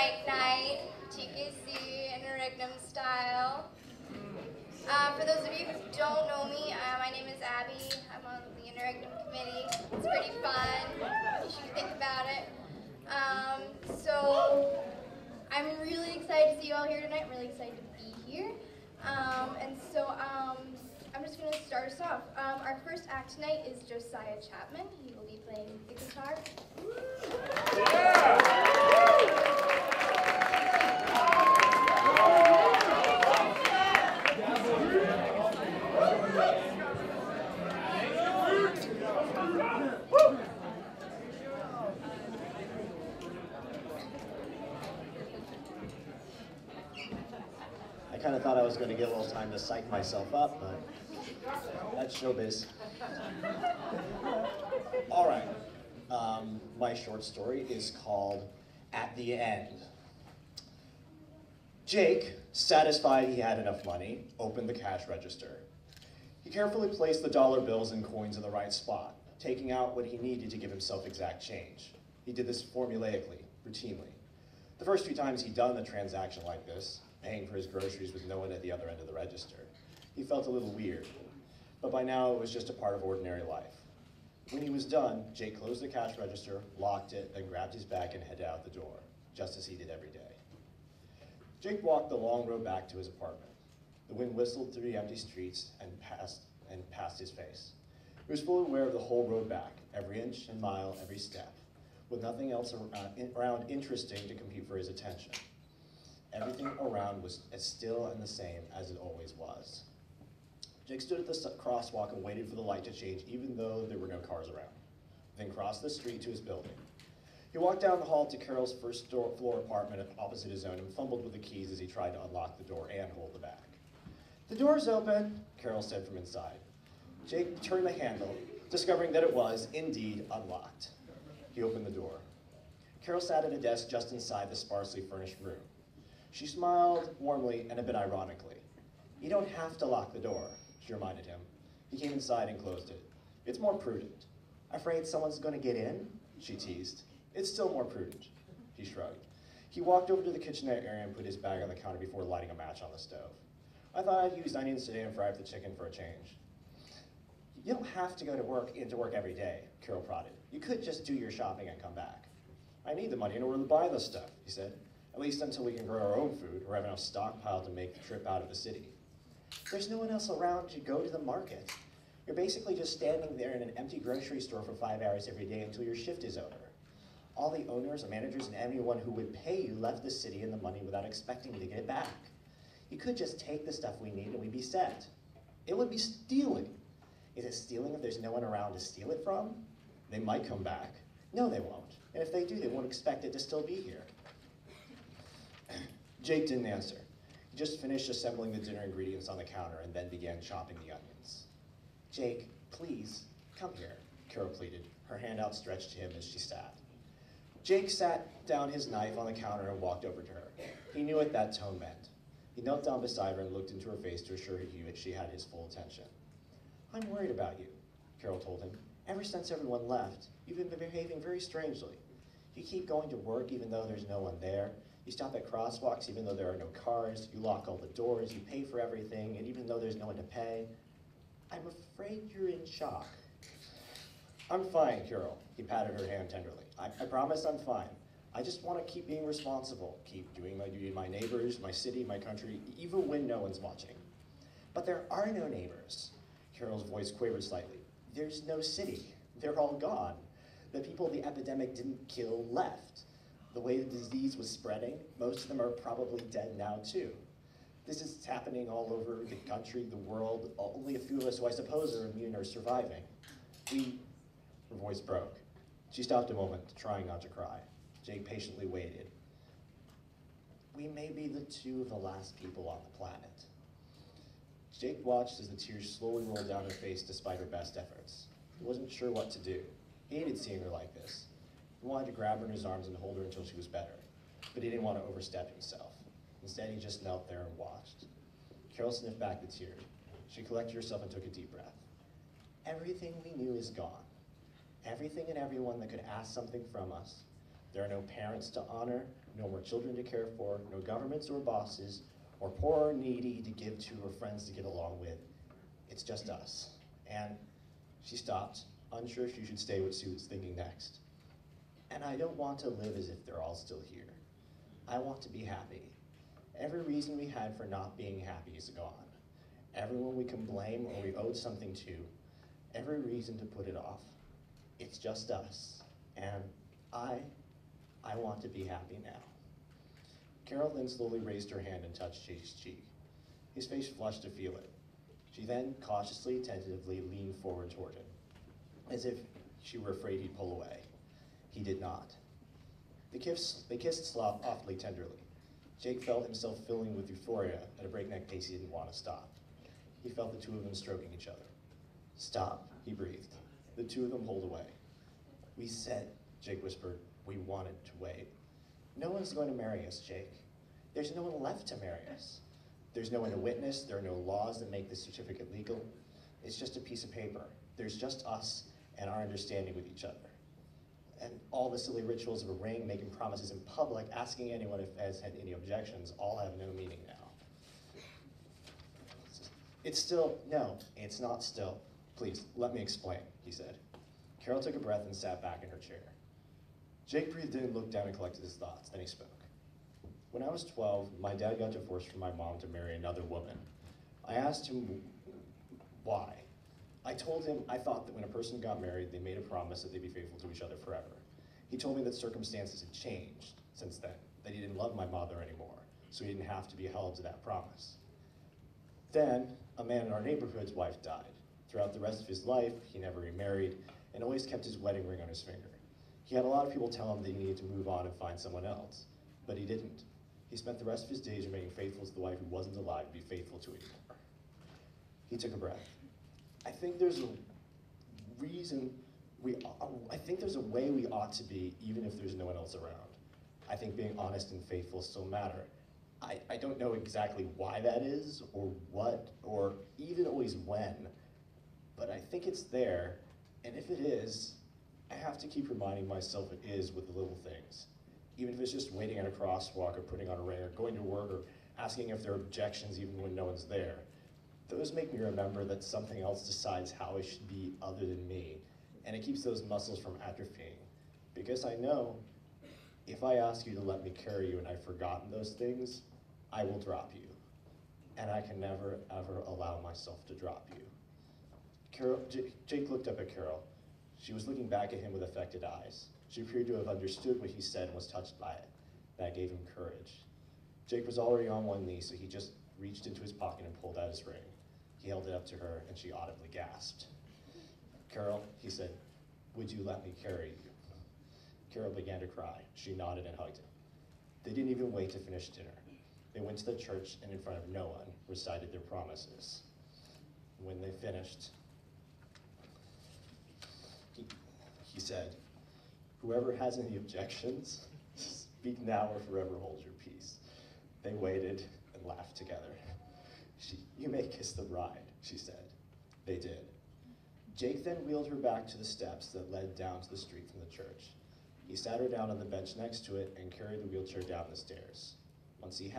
psych night, TKC, Interregnum style. For those of you who don't know me, my name is Abby. I'm on the Interregnum committee. It's pretty fun. You should think about it. So I'm really excited to see you all here tonight. I'm really excited to be here. I'm just going to start us off. Our first act tonight is Josiah Chapman. He will be playing the guitar. Yeah. I kind of thought I was going to get a little time to psych myself up, but that's showbiz. All right. My short story is called At the End. Jake, satisfied he had enough money, opened the cash register. He carefully placed the dollar bills and coins in the right spot, taking out what he needed to give himself exact change. He did this formulaically, routinely. The first few times he'd done a transaction like this, paying for his groceries with no one at the other end of the register, he felt a little weird, but by now it was just a part of ordinary life. When he was done, Jake closed the cash register, locked it, then grabbed his bag and headed out the door, just as he did every day. Jake walked the long road back to his apartment. The wind whistled through the empty streets and past his face. He was fully aware of the whole road back, every inch and mile, every step, with nothing else around interesting to compete for his attention. Everything around was as still and the same as it always was. Jake stood at the crosswalk and waited for the light to change even though there were no cars around, then crossed the street to his building. He walked down the hall to Carol's first floor apartment opposite his own and fumbled with the keys as he tried to unlock the door and hold the bag. "The door's open," Carol said from inside. Jake turned the handle, discovering that it was, indeed, unlocked. He opened the door. Carol sat at a desk just inside the sparsely furnished room. She smiled warmly and a bit ironically. "You don't have to lock the door," she reminded him. He came inside and closed it. "It's more prudent." "Afraid someone's going to get in?" she teased. "It's still more prudent," he shrugged. He walked over to the kitchenette area and put his bag on the counter before lighting a match on the stove. "I thought I'd use onions today and fry up the chicken for a change." "You don't have to go to work every day," Carol prodded. "You could just do your shopping and come back." "I need the money in order to buy the stuff," he said. "At least until we can grow our own food or have enough stockpile to make the trip out of the city." "There's no one else around to go to the market. You're basically just standing there in an empty grocery store for 5 hours every day until your shift is over. All the owners and managers and anyone who would pay you left the city and the money without expecting to get it back. You could just take the stuff we need and we'd be set. It would be stealing. Is it stealing if there's no one around to steal it from? They might come back. No, they won't. And if they do, they won't expect it to still be here." Jake didn't answer. He just finished assembling the dinner ingredients on the counter and then began chopping the onions. "Jake, please, come here," Carol pleaded, her hand outstretched to him as she sat. Jake sat down his knife on the counter and walked over to her. He knew what that tone meant. He knelt down beside her and looked into her face to assure her that she had his full attention. "I'm worried about you," Carol told him. "Ever since everyone left, you've been behaving very strangely. You keep going to work even though there's no one there. You stop at crosswalks even though there are no cars. You lock all the doors. You pay for everything, and even though there's no one to pay. I'm afraid you're in shock." "I'm fine, Carol," he patted her hand tenderly. I promise I'm fine. I just want to keep being responsible, keep doing my duty to my neighbors, my city, my country, even when no one's watching." "But there are no neighbors." Carol's voice quavered slightly. "There's no city. They're all gone. The people the epidemic didn't kill left. The way the disease was spreading, most of them are probably dead now too. This is happening all over the country, the world. Only a few of us who I suppose are immune are surviving. Her voice broke. She stopped a moment, trying not to cry. Jake patiently waited. "We may be the two of the last people on the planet." Jake watched as the tears slowly rolled down her face despite her best efforts. He wasn't sure what to do. He hated seeing her like this. He wanted to grab her in his arms and hold her until she was better, but he didn't want to overstep himself. Instead, he just knelt there and watched. Carol sniffed back the tears. She collected herself and took a deep breath. "Everything we knew is gone. Everything and everyone that could ask something from us. There are no parents to honor, No more children to care for, no governments or bosses, or poor or needy to give to or friends to get along with. It's just us. And she stopped, unsure if she should say what she was thinking next. And I don't want to live as if they're all still here. I want to be happy. Every reason we had for not being happy is gone. Everyone we can blame or we owed something to, every reason to put it off. It's just us. And I want to be happy now. Carol then slowly raised her hand and touched Jake's cheek. His face flushed to feel it. She then cautiously, tentatively leaned forward toward him, as if she were afraid he'd pull away. He did not. They kissed awfully tenderly. Jake felt himself filling with euphoria at a breakneck pace he didn't want to stop. He felt the two of them stroking each other. Stop, he breathed. The two of them pulled away. We said, Jake whispered, we wanted to wait. No one's going to marry us, Jake. There's no one left to marry us. There's no one to witness. There are no laws that make this certificate legal. It's just a piece of paper. There's just us and our understanding with each other. And all the silly rituals of a ring, making promises in public, asking anyone if has had any objections, all have no meaning now. It's still, no, it's not still. Please, let me explain, he said. Carol took a breath and sat back in her chair. Jake breathed in, looked down, and collected his thoughts. Then he spoke. When I was 12, my dad got divorced from my mom to marry another woman. I asked him why. I told him I thought that when a person got married, they made a promise that they'd be faithful to each other forever. He told me that circumstances had changed since then, that he didn't love my mother anymore, so he didn't have to be held to that promise. Then, a man in our neighborhood's wife died. Throughout the rest of his life, he never remarried and always kept his wedding ring on his finger. He had a lot of people tell him that he needed to move on and find someone else, but he didn't. He spent the rest of his days remaining faithful to the wife who wasn't alive to be faithful to anymore. He took a breath. I think there's a way we ought to be, even if there's no one else around. I think being honest and faithful still matter. I don't know exactly why that is, or what, or even always when, but I think it's there, and if it is, I have to keep reminding myself it is with the little things. Even if it's just waiting at a crosswalk, or putting on a ring, or going to work, or asking if there are objections even when no one's there. Those make me remember that something else decides how I should be other than me, and it keeps those muscles from atrophying. Because I know, if I ask you to let me carry you and I've forgotten those things, I will drop you. And I can never, ever allow myself to drop you. Jake looked up at Carol. She was looking back at him with affected eyes. She appeared to have understood what he said and was touched by it. That gave him courage. Jake was already on one knee, so he just reached into his pocket and pulled out his ring. He held it up to her, and she audibly gasped. Carol, he said, would you let me carry you? Carol began to cry. She nodded and hugged him. They didn't even wait to finish dinner. They went to the church and in front of no one recited their promises. When they finished, he said, whoever has any objections, speak now or forever hold your peace. They waited and laughed together. You may kiss the bride, she said. They did. Jake then wheeled her back to the steps that led down to the street from the church. He sat her down on the bench next to it and carried the wheelchair down the stairs. Once he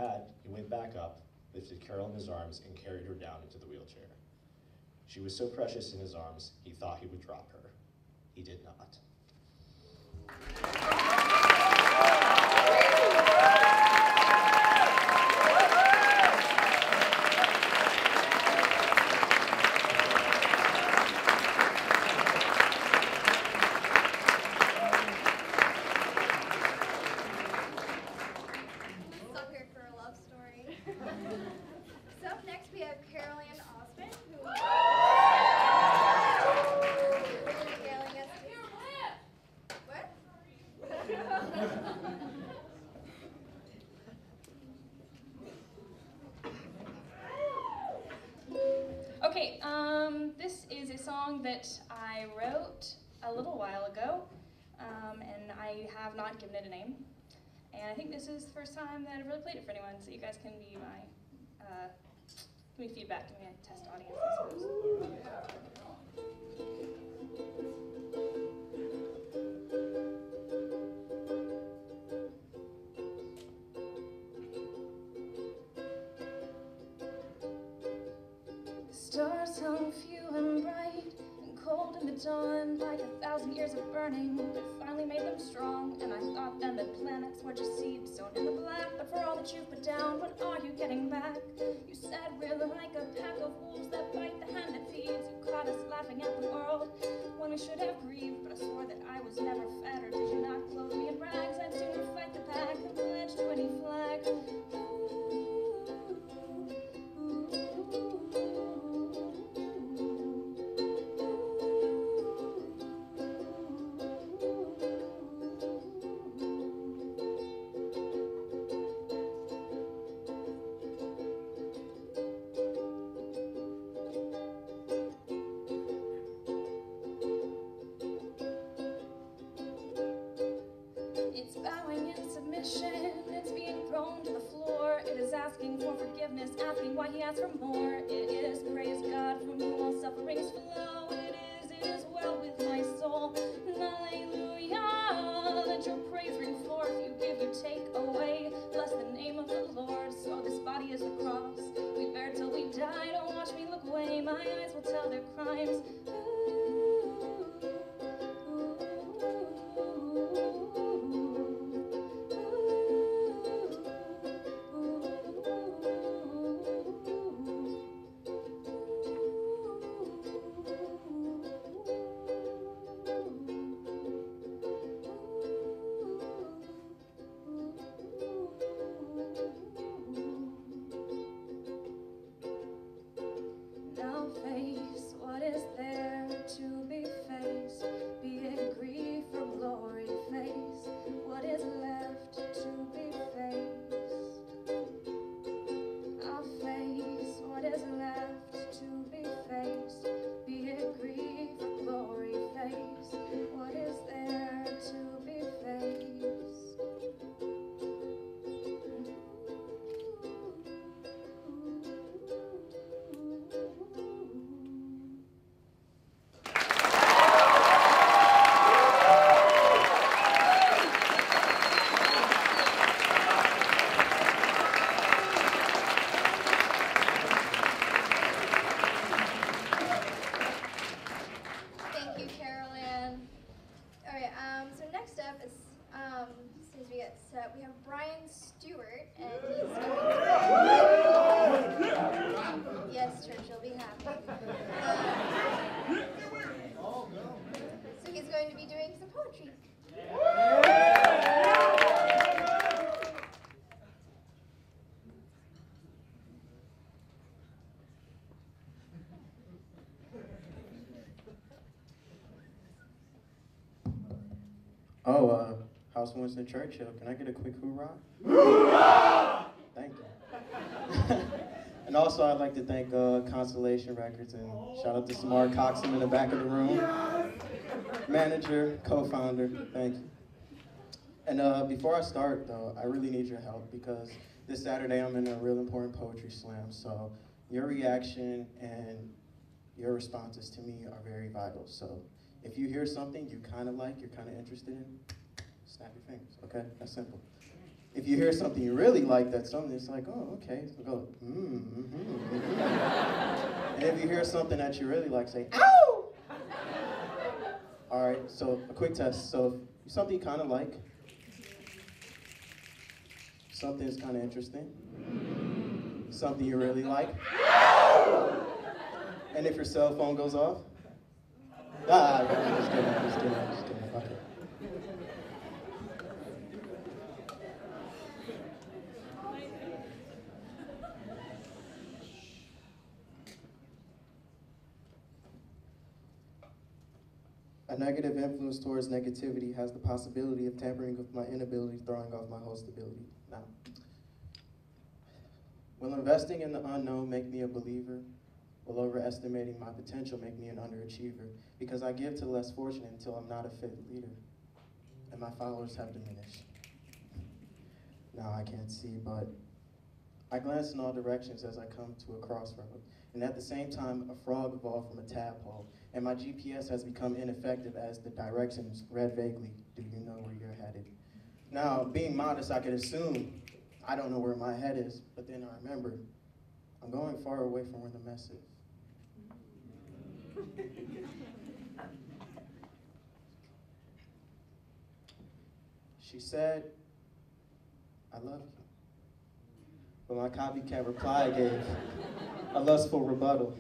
went back up, lifted Carol in his arms, and carried her down into the wheelchair. She was so precious in his arms, he thought he would drop her. He did not. Okay, this is a song that I wrote a little while ago, and I have not given it a name. And I think this is the first time that I've really played it for anyone, so you guys can be my, give me feedback, give me a test audience, I suppose. Stars hung few and bright and cold in the dawn, like 1,000 years of burning that finally made them strong. And I thought then that planets were just seeds sown in the black. But for all that you've put down, what are you getting back? You said we're like a pack of wolves that bite the hand that feeds. You caught us laughing at the world when we should have grieved. But I swore that I was never fed, or did you not clothe me in rags? I'd sooner fight the pack than pledge to any flag. It's bowing in submission, it's being thrown to the floor. It is asking for forgiveness, asking why he asks for more. It is praise God from whom all sufferings flow. It is well with my soul. Hallelujah, let your praise ring forth. You give, you take away. Bless the name of the Lord. So this body is the cross we bear till we die. Don't watch me look away, my eyes will tell their crimes. Now face what is there to be faced, be it grief or glory. Face what is left to be faced. I'll face what is left to be faced, be it grief or glory. Face what is there to be faced. Thank you, Carolyn. All right, so next up is, as soon as we get set, we have Brian Stewart, and he's going to... Yes, Church, you'll be happy. So he's going to be doing some poetry. Oh, House Winston Churchill, can I get a quick hoorah? Hoorah! Thank you. And also, I'd like to thank Constellation Records, and shout out to Samar Coxon in the back of the room. Manager, co-founder, thank you. And before I start, though, I really need your help because this Saturday I'm in a real important poetry slam, so your reaction and your responses to me are very vital. So if you hear something you kind of like, you're kind of interested in, snap your fingers, okay? That's simple. If you hear something you really like, that's something that's like, oh, okay, so go, And if you hear something that you really like, say, ow! All right, so a quick test. So something you kind of like, something that's kind of interesting, something you really like, and if your cell phone goes off, I'm just kidding, okay. A negative influence towards negativity has the possibility of tampering with my inability, throwing off my whole stability. Now, will investing in the unknown make me a believer? Will overestimating my potential make me an underachiever? Because I give to the less fortunate until I'm not a fit leader, and my followers have diminished. Now I can't see, but I glance in all directions as I come to a crossroad. And at the same time, a frog evolved from a tadpole, and my GPS has become ineffective as the directions read vaguely. Do you know where you're headed? Now, being modest, I could assume I don't know where my head is, but then I remember I'm going far away from where the mess is. She said, I love you. But my copycat reply gave a lustful rebuttal.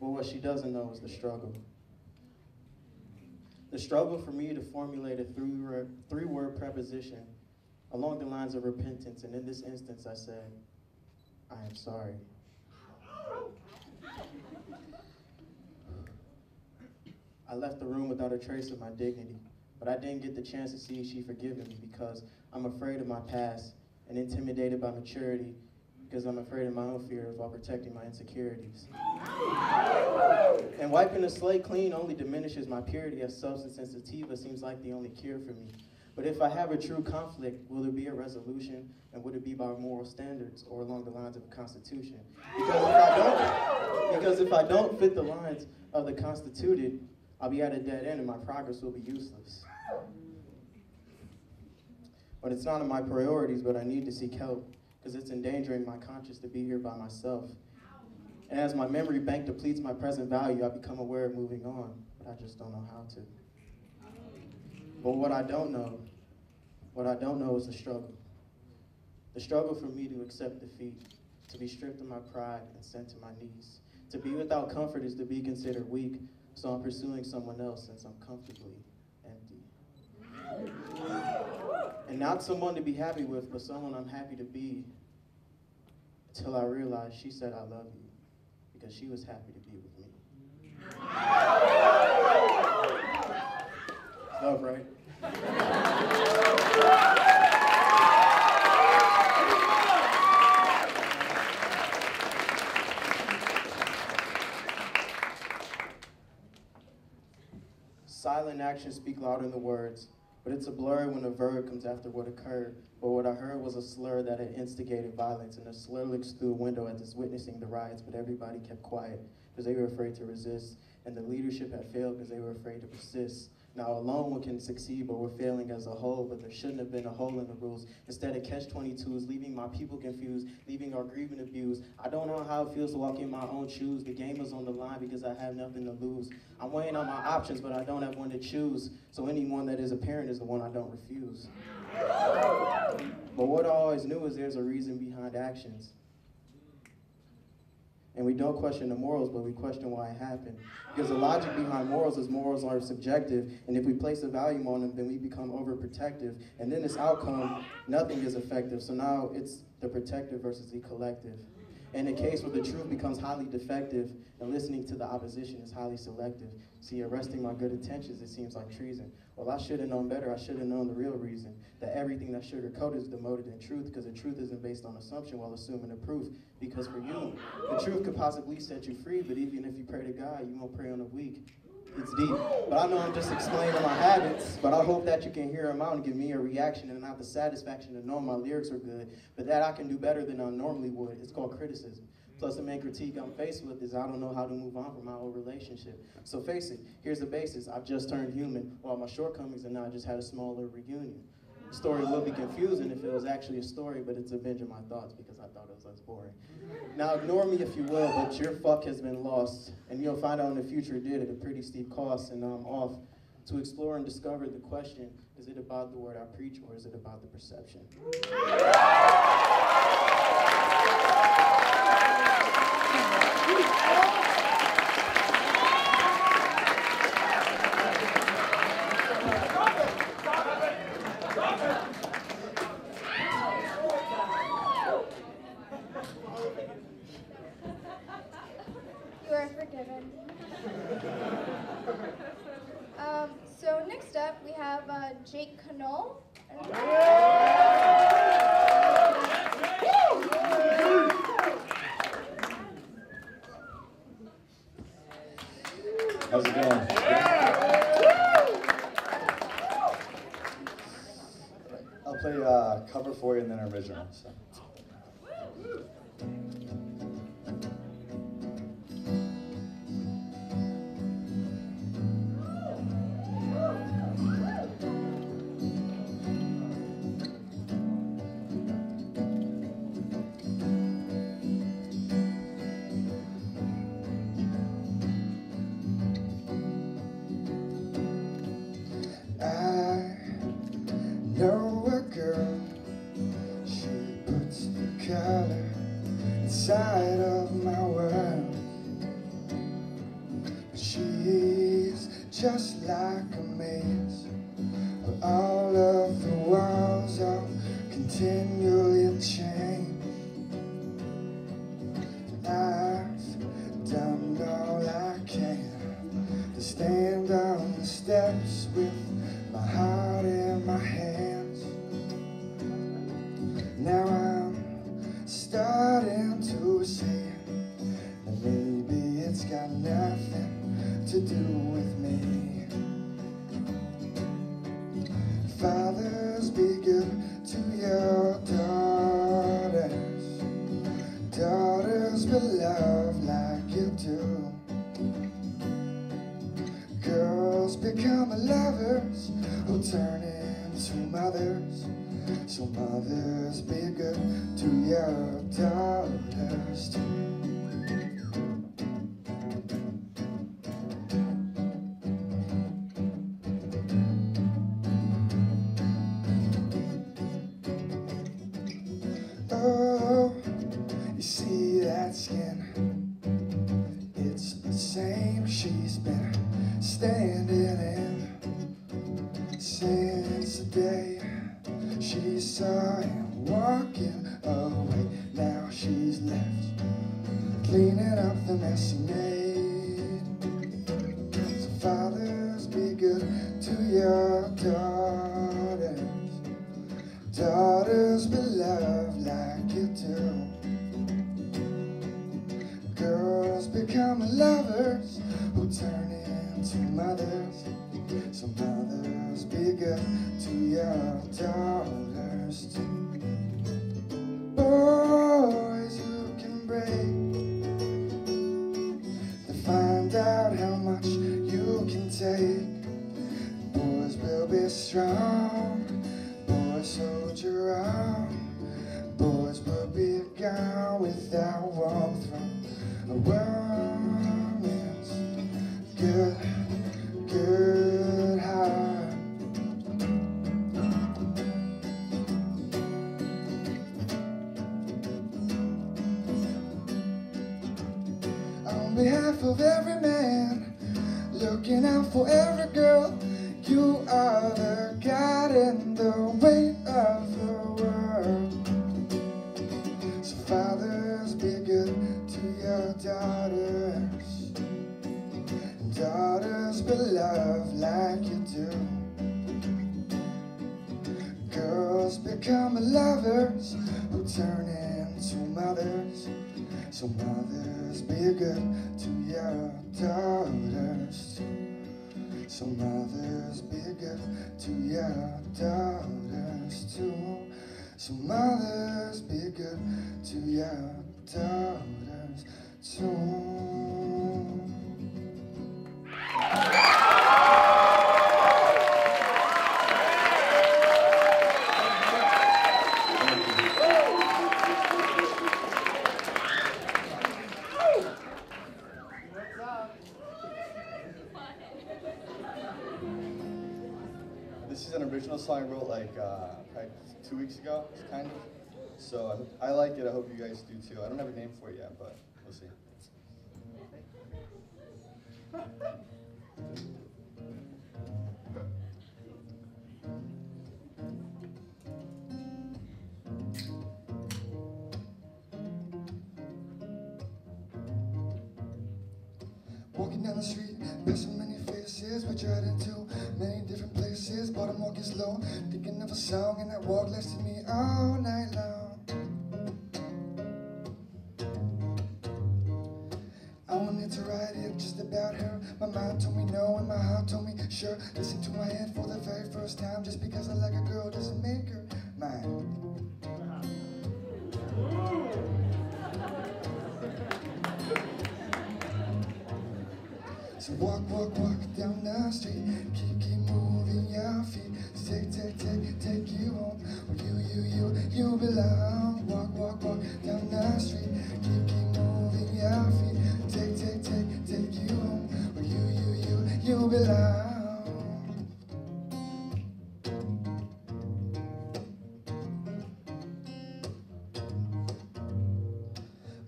But what she doesn't know is the struggle. The struggle for me to formulate a three-word preposition along the lines of repentance, and in this instance I said, I am sorry. I left the room without a trace of my dignity, but I didn't get the chance to see if she forgiven me because I'm afraid of my past and intimidated by maturity because I'm afraid of my own fear while protecting my insecurities. And wiping the slate clean only diminishes my purity, as substance and sativa seems like the only cure for me. But if I have a true conflict, will there be a resolution, and would it be by moral standards or along the lines of a constitution? Because if I don't fit the lines of the constituted, I'll be at a dead end and my progress will be useless. But it's not in my priorities, but I need to seek help because it's endangering my conscience to be here by myself. And as my memory bank depletes my present value, I become aware of moving on, but I just don't know how to. But what I don't know is the struggle. The struggle for me to accept defeat, to be stripped of my pride and sent to my knees. To be without comfort is to be considered weak, so I'm pursuing someone else since I'm comfortably empty. And not someone to be happy with, but someone I'm happy to be, until I realized she said I love you, because she was happy to be with me. It's love, right? Silent actions speak louder than the words, but it's a blur when a verb comes after what occurred. But what I heard was a slur that had instigated violence, and the slur looks through a window as it's witnessing the riots, but everybody kept quiet because they were afraid to resist, and the leadership had failed because they were afraid to persist. Now alone one can succeed, but we're failing as a whole, but there shouldn't have been a hole in the rules. Instead of catch-22s, leaving my people confused, leaving our grieving abused. I don't know how it feels to walk in my own shoes. The game is on the line because I have nothing to lose. I'm weighing on my options, but I don't have one to choose. So anyone that is apparent is the one I don't refuse. But what I always knew is there's a reason behind actions. And we don't question the morals, but we question why it happened. Because the logic behind morals is morals are subjective, and if we place a value on them, then we become overprotective. And then this outcome, nothing is effective. So now it's the protective versus the collective. In a case where the truth becomes highly defective, and listening to the opposition is highly selective. See, arresting my good intentions, it seems like treason. Well, I should have known better. I should have known the real reason. That everything that's sugar-coated is demoted in truth, because the truth isn't based on assumption while assuming the proof. Because for you, the truth could possibly set you free, but even if you pray to God, you won't pray on the weak. It's deep. But I know I'm just explaining my habits, but I hope that you can hear them out and give me a reaction and not the satisfaction of knowing my lyrics are good, but that I can do better than I normally would. It's called criticism. Plus the main critique I'm faced with is I don't know how to move on from my old relationship. So face it, here's the basis. I've just turned human, while my shortcomings and I just had a smaller reunion. The story will be confusing if it was actually a story, but it's a binge of my thoughts because I thought it was less boring. Now ignore me if you will, but your fuck has been lost, and you'll find out in the future it did at a pretty steep cost, and now I'm off to explore and discover the question, is it about the word I preach or is it about the perception? You are forgiven. So next up we have Jake Knoll. How's it going? I'll play cover for you and then original. So. side of my world. But she's just like a maze, where all of the walls are continually changed. I've done all I can to stand on the steps with my heart in my hands. Now I'm starting to see that maybe it's got nothing to do with me. Fathers, be good to your daughters. Daughters, be loved like you do. Girls, become lovers who turn into mothers. So mothers, be good to your daughters too. Oh, you see that skin? It's the same she's been standing in since the day she saw him walking away. Now she's left cleaning up the mess he made. So fathers, be good to your daughters. Daughters, be loved like you do. Girls, become lovers who turn into mothers. So mothers, be good to your daughters too. Boys, you can break to find out how much you can take. Boys will be strong. Boys, hold your arm. Boys will be gone without warmth from a woman's good, good heart. On behalf of every man, looking out for every girl, you are the God in the weight of the world. So fathers, be good to your daughters. Daughters, be loved like you do. Girls, become lovers who turn into mothers. So mothers, be good to your daughters too. So mothers, be good to your daughters too. So mothers, be good to your daughters too. This is an original song I wrote like 2 weeks ago, kind of. So I like it. I hope you guys do too. I don't have a name for it yet, but we'll see. Walking down the street, passing many faces, we tried into many different places. But I'm walking slow, thinking of a song, and that walk lasted me all night long. I wanted to write it just about her. My mind told me no, and my heart told me sure. Listen to my head for the very first time. Just because I like a girl doesn't make her mine. So walk, walk, walk down the street. Keep moving your feet. Take you home. Where you belong. Walk, walk, walk down the street. Keep moving your feet. Take you home. Where you belong.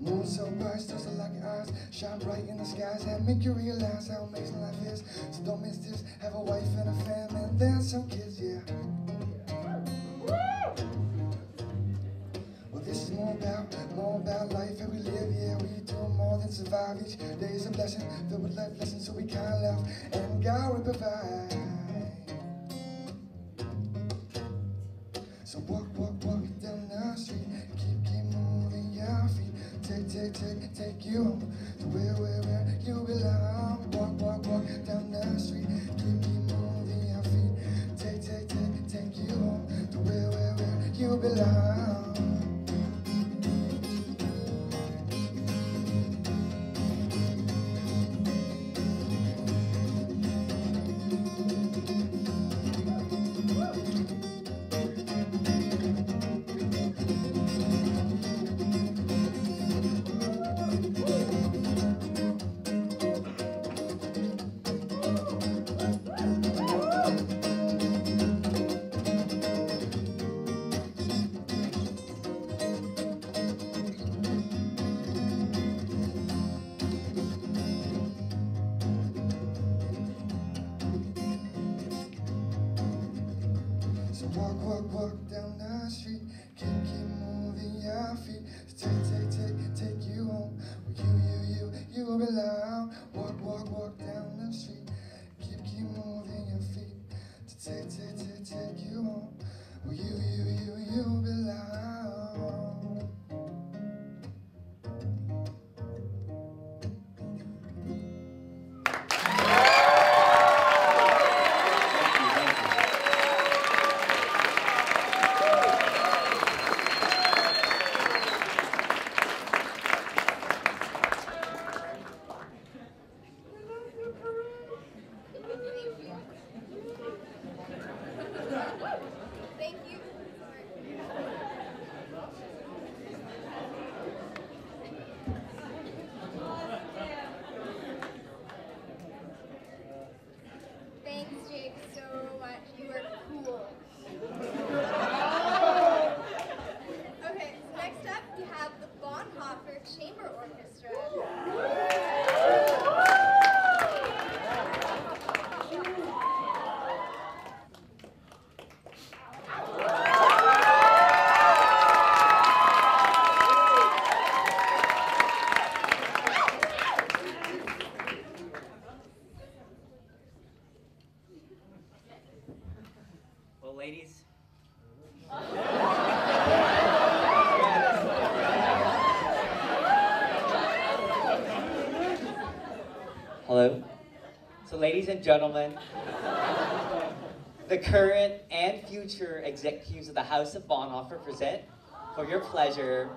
Moon so bright, stars so like your eyes, shine bright in the skies and make you realize how amazing life is. So don't miss this, have a wife and a family and then some kids, yeah. Well, this is more about life that we live, yeah. We do more than survive. Each day is a blessing, filled with life lessons, so we can't laugh, and God will provide. So walk down the street, keep moving your feet. Take you home to where you belong. Walk down the street, keep moving your feet. Take you home to where you belong. So walk down the street, keep moving your feet. Take you home where you belong. Walk down the street, keep moving your feet. Take you home where you belong. Thank you. Thanks, Jake, so much. You are cool. Okay, so next up we have the Bonhoeffer Chamber Orchestra. Well, ladies. Hello. So, ladies and gentlemen, the current and future executives of the House of Bonhoeffer present, for your pleasure,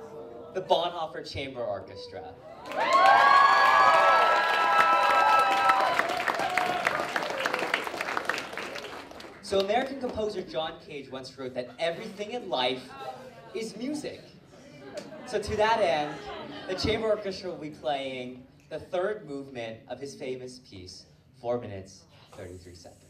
the Bonhoeffer Chamber Orchestra. So American composer John Cage once wrote that everything in life is music. So to that end, the Chamber Orchestra will be playing the third movement of his famous piece, 4 minutes, 33 seconds.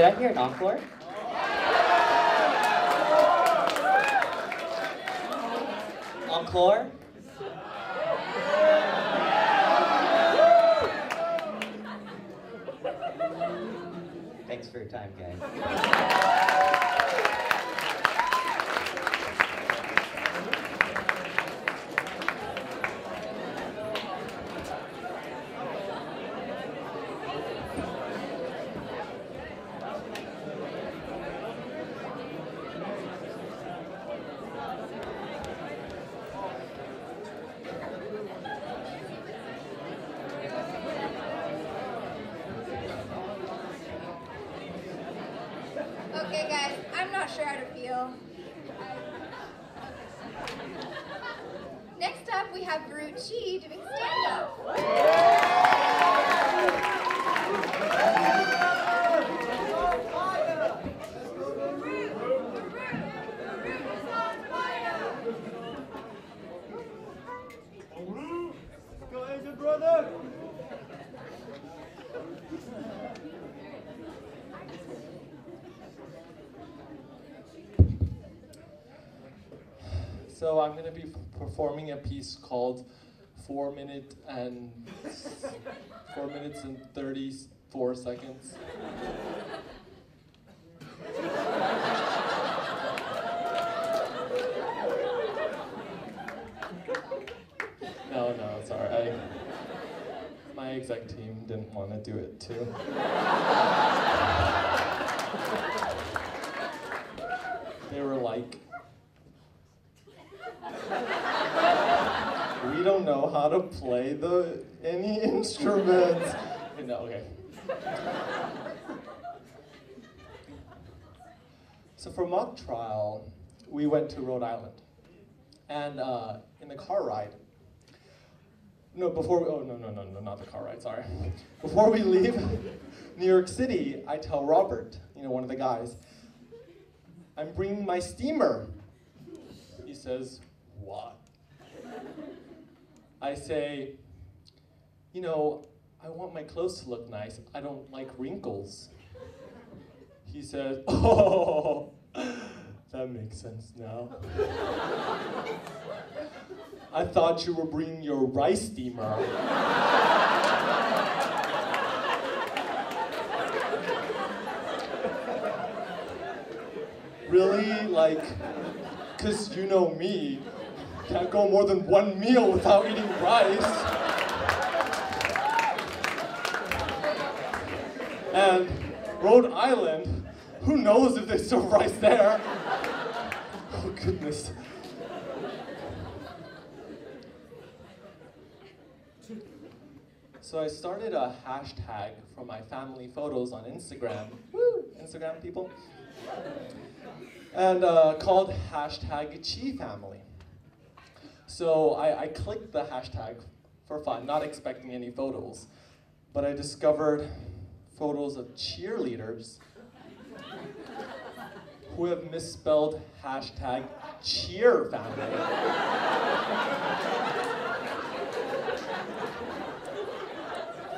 Did I hear an encore? Encore? Thanks for your time, guys. Okay, guys, I'm not sure how to feel. Next up, we have Baruchi doing stand-up. So I'm going to be performing a piece called 4 minutes and 34 seconds. No, sorry. My exec team didn't want to do it too. They were like, we don't know how to play any instruments. No, okay. So for mock trial, we went to Rhode Island. And in the car ride, no, not the car ride, sorry. Before we leave New York City, I tell Robert, one of the guys, I'm bringing my steamer. He says, what? I say, I want my clothes to look nice. I don't like wrinkles. He says, oh, that makes sense now. I thought you were bringing your rice steamer. Really? Like, 'cause you know me, can't go more than one meal without eating rice. And Rhode Island, who knows if they serve rice there? Oh goodness. So I started a hashtag for my family photos on Instagram. Woo! Instagram people. And called #ChiFamily. So I clicked the hashtag for fun, not expecting any photos. But I discovered photos of cheerleaders who have misspelled #CheerFamily.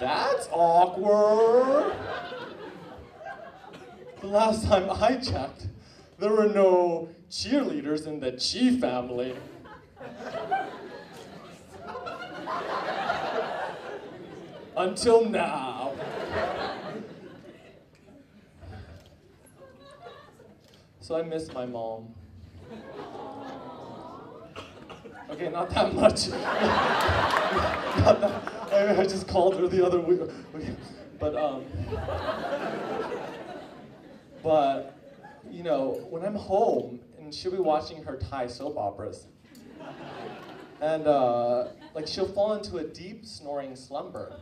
That's awkward. The last time I checked, there were no cheerleaders in the Chi family. Until now. So I miss my mom. Okay, not that much. Not that. I just called her the other week. But when I'm home and she'll be watching her Thai soap operas, and she'll fall into a deep snoring slumber.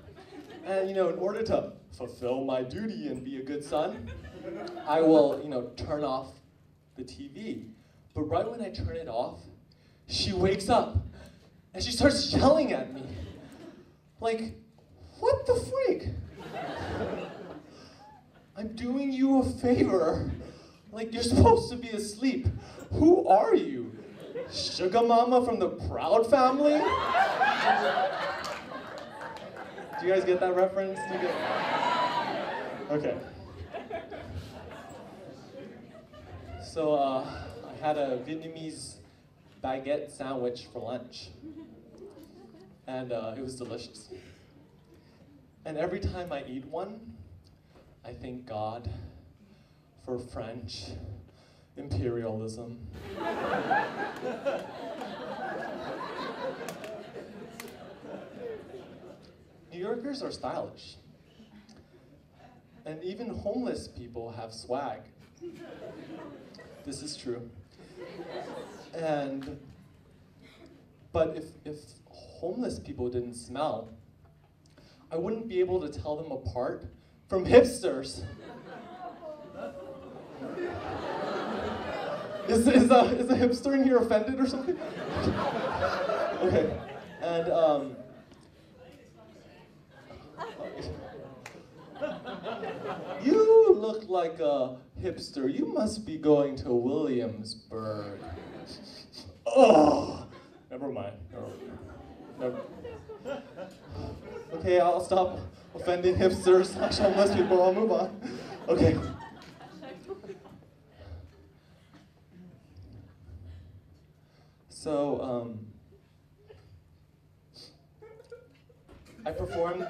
And in order to fulfill my duty and be a good son, I will turn off the TV. But right when I turn it off, she wakes up and she starts yelling at me. Like, what the freak? I'm doing you a favor. Like, you're supposed to be asleep. Who are you? Sugar Mama from the Proud Family? Do you guys get that reference? Okay. So I had a Vietnamese baguette sandwich for lunch, and it was delicious. And every time I eat one, I thank God for French imperialism. New Yorkers are stylish. And even homeless people have swag. This is true. But if homeless people didn't smell, I wouldn't be able to tell them apart from hipsters. Is a hipster in here offended or something? Okay, and you look like a hipster. You must be going to Williamsburg. Oh, never mind. Never. Okay, I'll stop offending hipsters, homeless people. I'll move on. Okay. So, I performed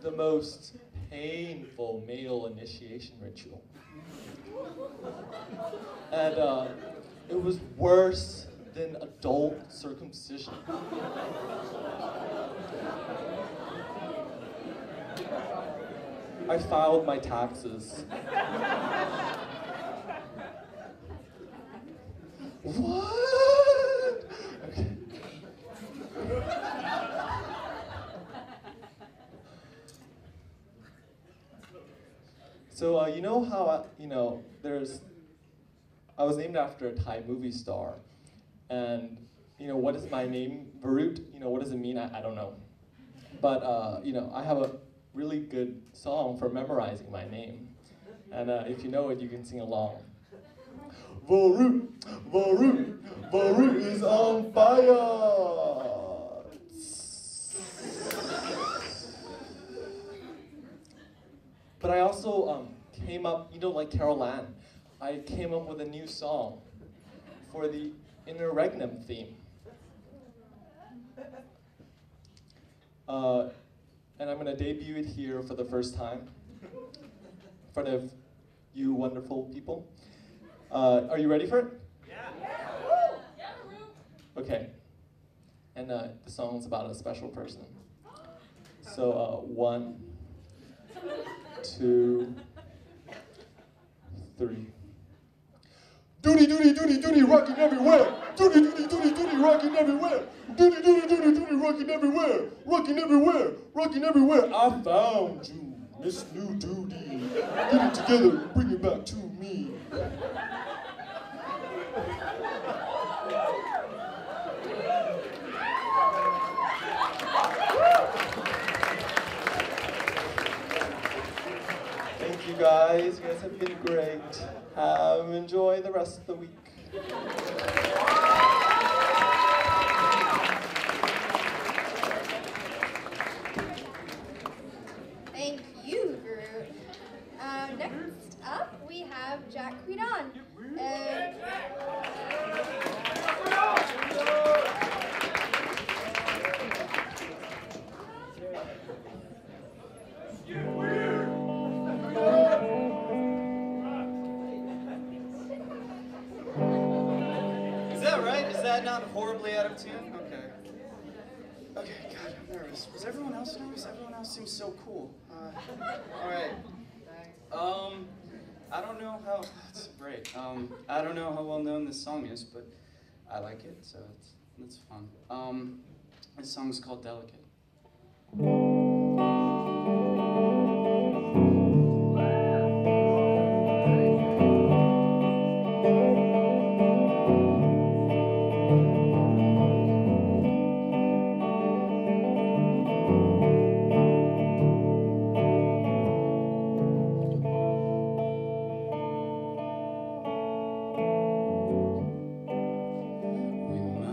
the most painful male initiation ritual. And it was worse than adult circumcision. I filed my taxes. What? Okay. So you know how I was named after a Thai movie star, and what is my name, Varut? What does it mean? I don't know, but I have a really good song for memorizing my name, and if you know it, you can sing along. Varut, Varut, Varut is on fire. But I also came up, like Carol Ann, I came up with a new song for the Interregnum theme. And I'm going to debut it here for the first time in front of you wonderful people. Are you ready for it? Yeah. Okay. And the song's about a special person. So 1, 2, 3. Doody doody doody doody rocking everywhere. Doody doody doody doody rocking everywhere. Doody doody doody doody rocking everywhere. Rocking everywhere. Rocking everywhere. I found you, Miss New Doody. Get it together and bring it back to me. Thank you guys. You guys have been great. Enjoy the rest of the week. Thank you, Groot. Next up, we have Jack Quidon. Is that right? Is that not horribly out of tune? Okay. Okay, God, I'm nervous. Was everyone else nervous? Everyone else seems so cool. Alright. I don't know how, that's great. I don't know how well known this song is, but I like it, so it's fun. This song's called Delicate.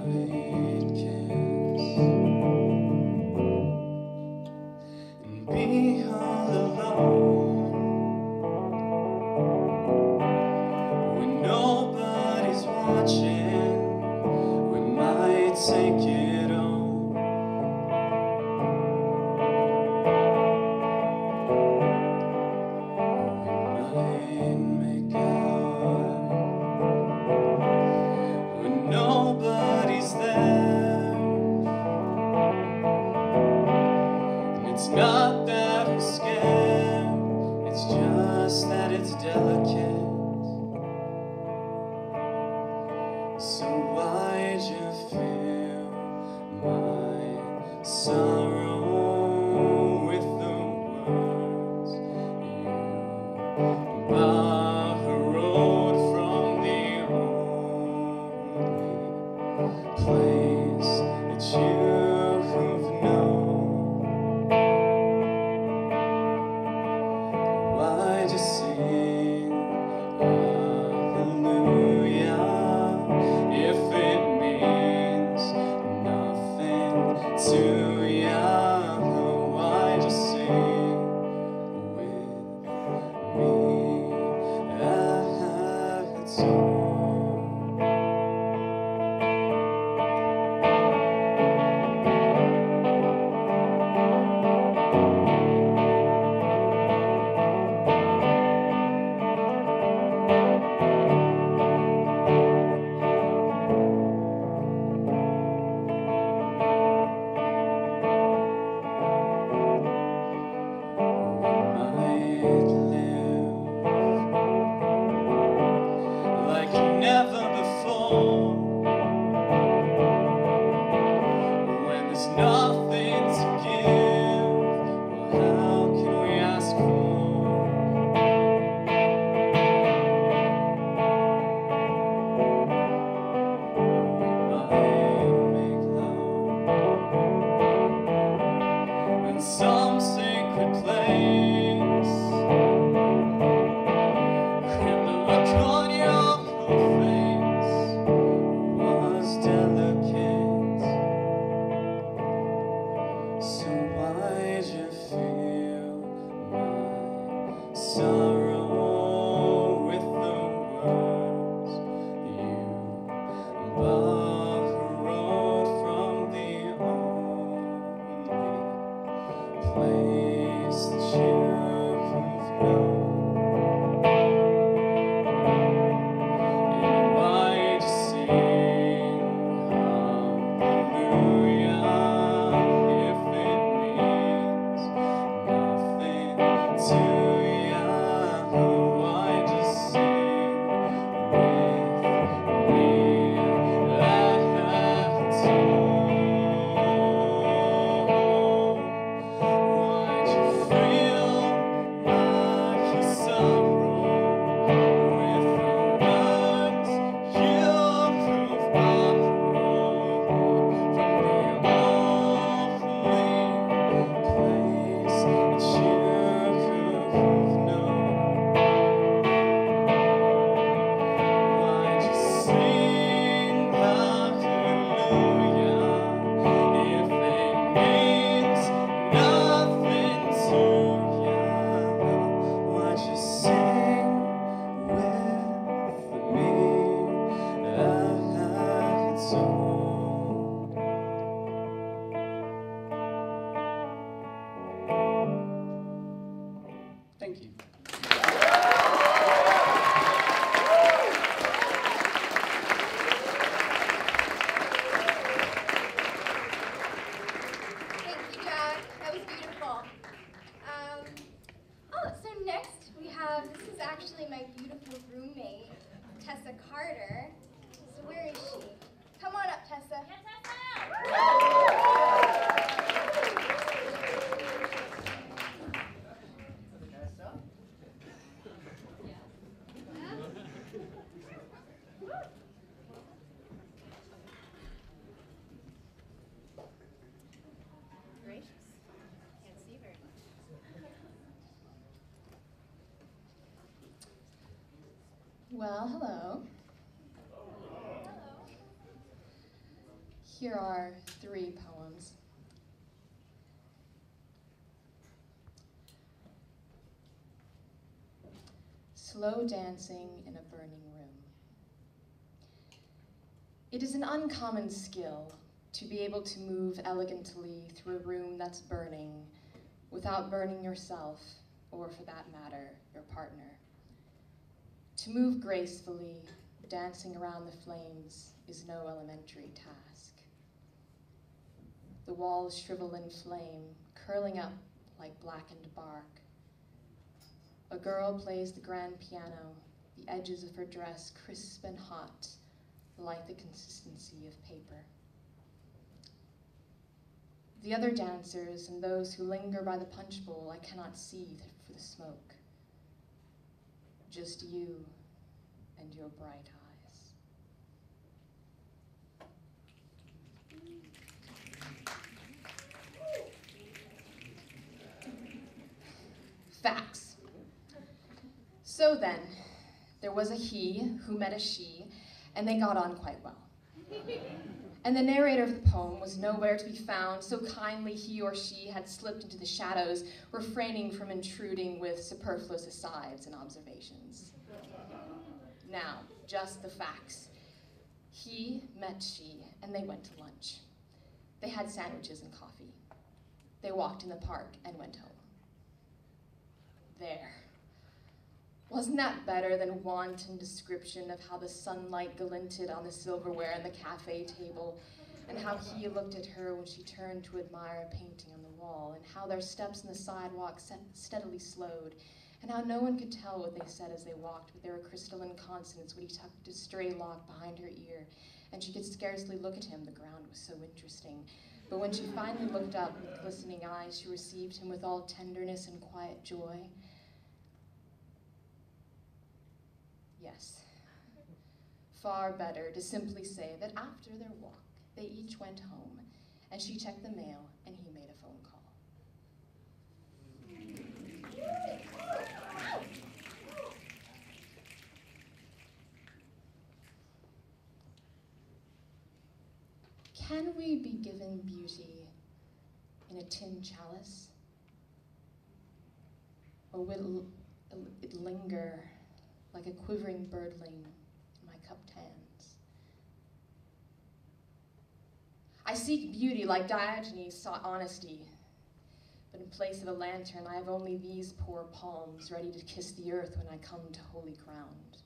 We might kiss It's not that we're scared, it's just that it's delicate. So why'd you feel my sorrow with the words you borrowed from the only place that you've known? Why'd you sing hallelujah if it means nothing to ya? Why'd you sing with me at all? Like never before, when there's nothing to give, well, how can we ask for? We might make love in some sacred place, and the look on your face was delicate. So why'd you feel my sorrow with the words you borrowed from the only place that you've known? And why'd you sing hallelujah if it means nothing to ya? Why'd you sing with me at all? Why'd you feel like your sorrow with the words you proved borrowed from the only place that you could have known? Why'd you sing hallelujah if it means nothing to ya? Why'd you sing with me at all? Thank you. Thank you, Jack. That was beautiful. Oh, so next we have, this is actually my beautiful roommate, Tessa Carter. So where is she? Come on up, Tessa. Well, hello. Here are 3 poems. Slow dancing in a burning room. It is an uncommon skill to be able to move elegantly through a room that's burning without burning yourself, or for that matter, your partner. To move gracefully, dancing around the flames, is no elementary task. The walls shrivel in flame, curling up like blackened bark. A girl plays the grand piano, the edges of her dress crisp and hot, like the consistency of paper. The other dancers and those who linger by the punch bowl I cannot see for the smoke. Just you and your bright eyes. Facts. So then, there was a he who met a she, and they got on quite well. And the narrator of the poem was nowhere to be found, so kindly he or she had slipped into the shadows, refraining from intruding with superfluous asides and observations. Now, just the facts. He met she, and they went to lunch. They had sandwiches and coffee. They walked in the park and went home. There. Wasn't that better than wanton description of how the sunlight glinted on the silverware and the cafe table, and how he looked at her when she turned to admire a painting on the wall, and how their steps on the sidewalk steadily slowed, and how no one could tell what they said as they walked, but there were crystalline consonants when he tucked a stray lock behind her ear, and she could scarcely look at him, the ground was so interesting. But when she finally looked up with glistening eyes, she received him with all tenderness and quiet joy. Yes, far better to simply say that after their walk, they each went home, and she checked the mail, and he made a phone call. Can we be given beauty in a tin chalice? Or will it linger like a quivering birdling in my cupped hands? I seek beauty like Diogenes sought honesty, but in place of a lantern, I have only these poor palms ready to kiss the earth when I come to holy ground.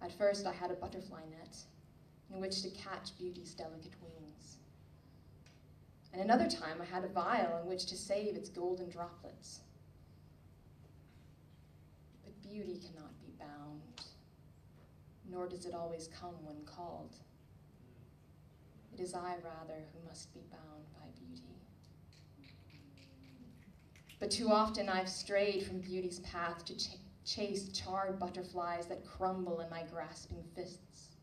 At first, I had a butterfly net in which to catch beauty's delicate wings. And another time, I had a vial in which to save its golden droplets. Beauty cannot be bound, nor does it always come when called. It is I, rather, who must be bound by beauty. But too often I've strayed from beauty's path to chase charred butterflies that crumble in my grasping fists.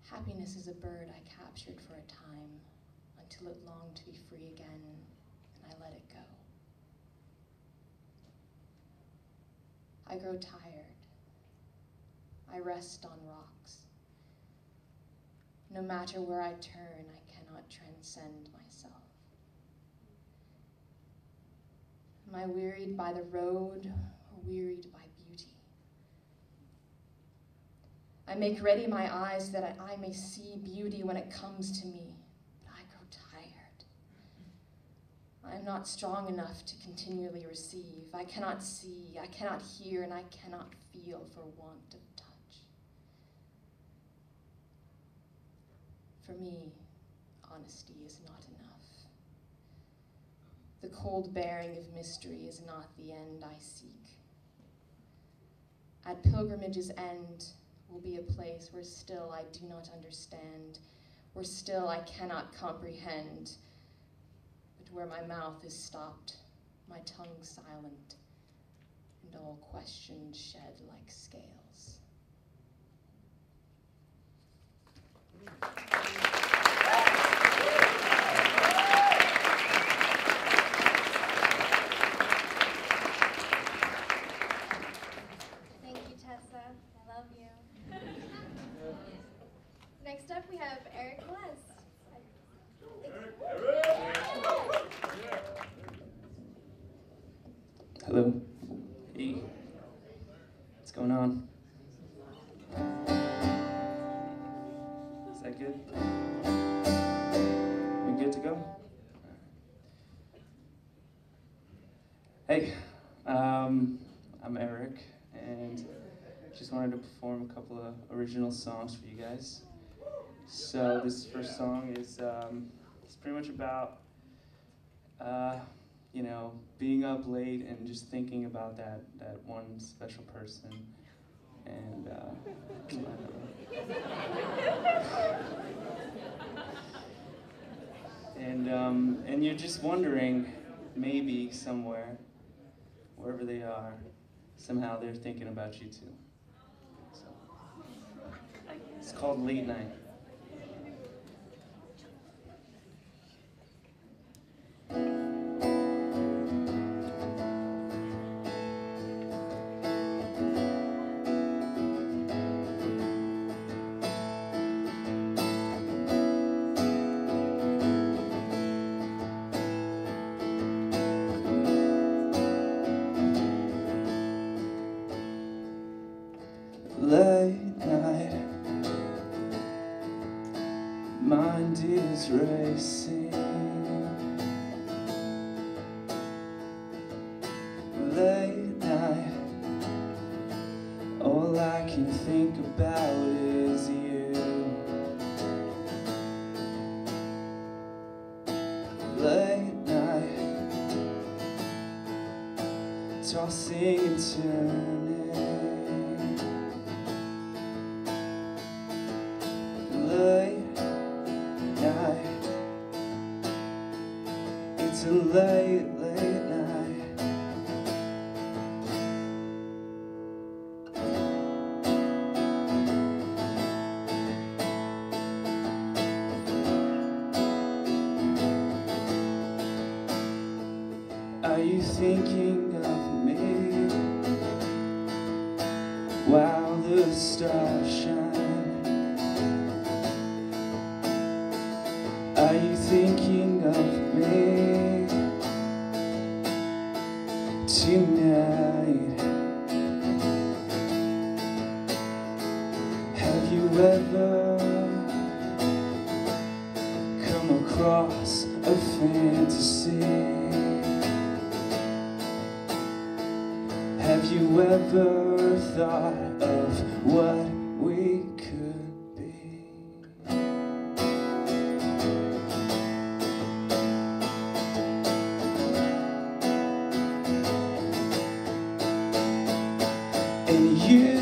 Happiness is a bird I captured for a time, until it longed to be free again, and I let it go. I grow tired. I rest on rocks. No matter where I turn, I cannot transcend myself. Am I wearied by the road or wearied by beauty? I make ready my eyes that I may see beauty when it comes to me, but I grow tired. I am not strong enough to continually receive. I cannot see, I cannot hear, and I cannot feel for want of touch. For me, honesty is not enough. The cold bearing of mystery is not the end I seek. At pilgrimage's end will be a place where still I do not understand, where still I cannot comprehend, where my mouth is stopped, my tongue silent, and all questions shed like scales. Thank you, Tessa. I love you. Next up, we have Eric Les. Hello. Hey. What's going on? Is that good? We good to go? Hey, I'm Eric, and just wanted to perform a couple of original songs for you guys. So this first song is It's pretty much about, you know, being up late and just thinking about that one special person, and and you're just wondering, maybe somewhere, wherever they are, somehow they're thinking about you too. So, it's called Late Night. Late night, mind is racing. Late night, all I can think about is you. Late night, tossing and turning. Late night, it's a late, late night. Are you thinking of me while the stars shine? Are you thinking of me tonight? Have you ever come across a fantasy? Have you ever thought of what we could be? And you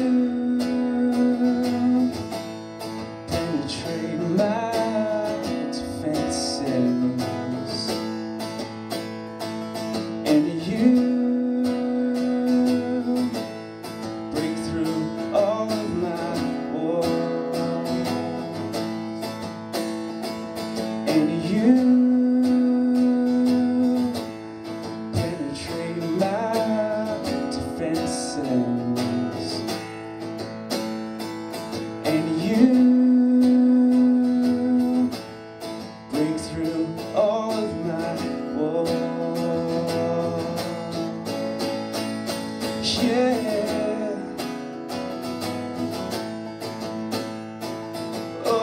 penetrate my defenses, and you break through all of my walls, and you penetrate my defenses. And you break through all of my walls. Yeah. Oh,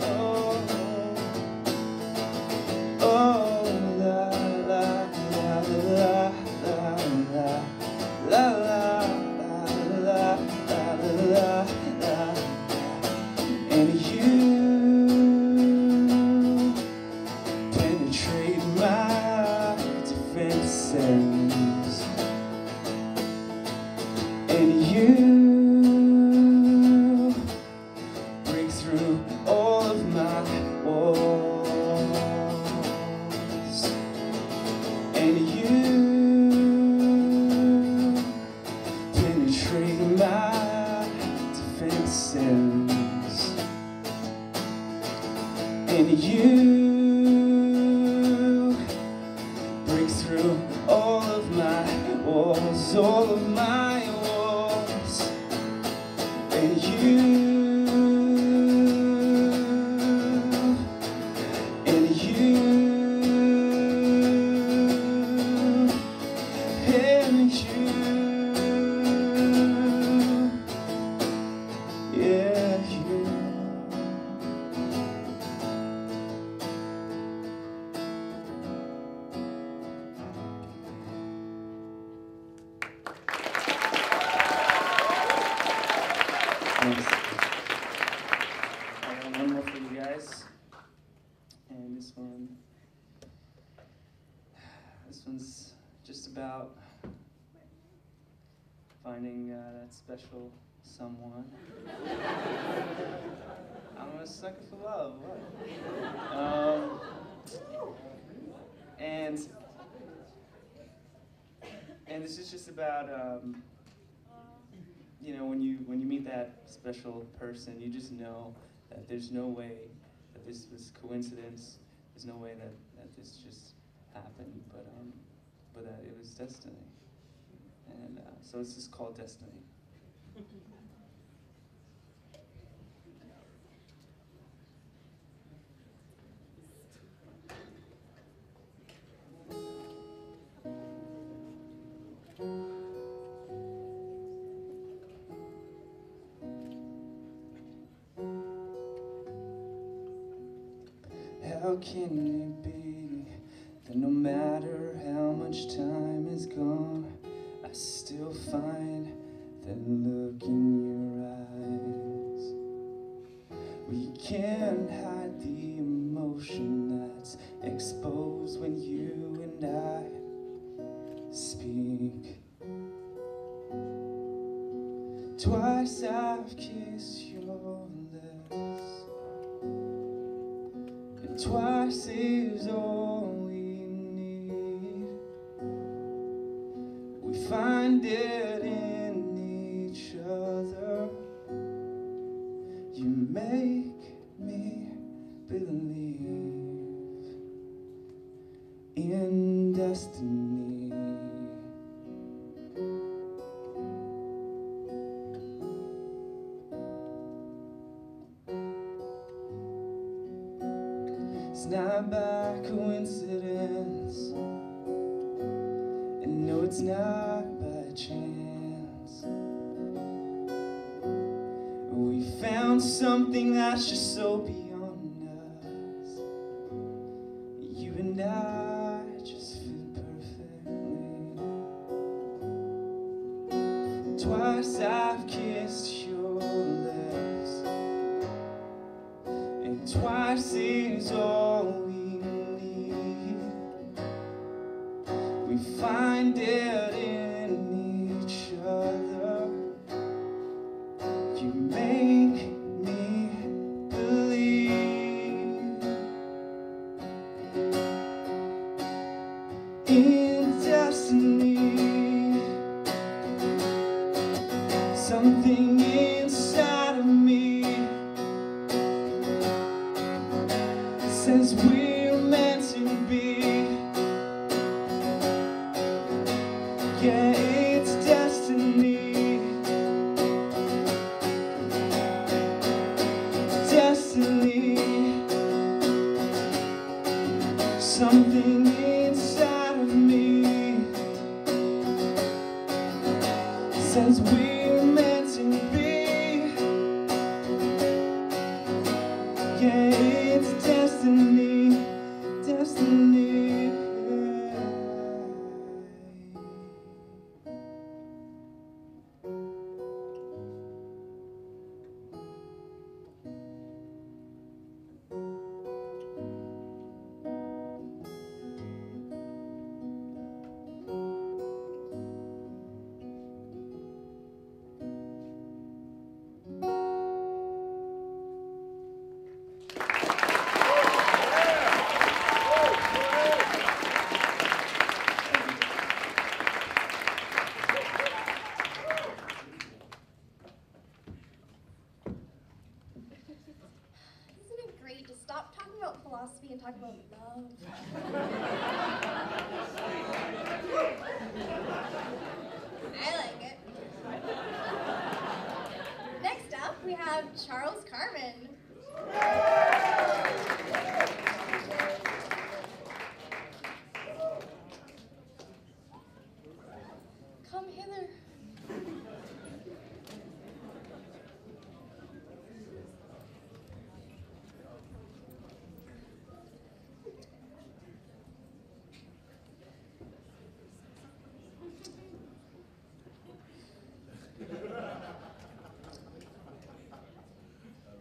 oh, oh, la, la, la, la, la, la, la, la, la, la, and you penetrate my defenses, and you break through all of my walls, and you penetrate my defenses, and you break through all of my walls, all of my walls, and you yeah, you. one's just about finding that special someone. I'm a sucker for love. What? And this is just about you know, when you meet that special person, you just know that there's no way that this was coincidence. There's no way that this just happened, but that it was destiny. And so it's just called Destiny. How can it be that no matter how much time has gone, I still find that look in your eyes? We can't hide the emotion that's exposed when you and I speak. Twice I've kissed your lips, and twice is all we need. We find it in each other. You make me believe in destiny. It's not by coincidence, and no, it's not by chance. We found something that's just so beyond us. You and I just fit perfectly. Twice I've kissed your lips, and twice is all we need. We find it in each other. You make me believe in destiny. Something inside of me says we're meant to be. Yeah, it's destiny. Destiny. Something inside of me says we're meant to be. Yeah, it's destiny. Destiny. Isn't it great to stop talking about philosophy and talk about love? I like it. Next up, we have Charles Carmen. Come hither.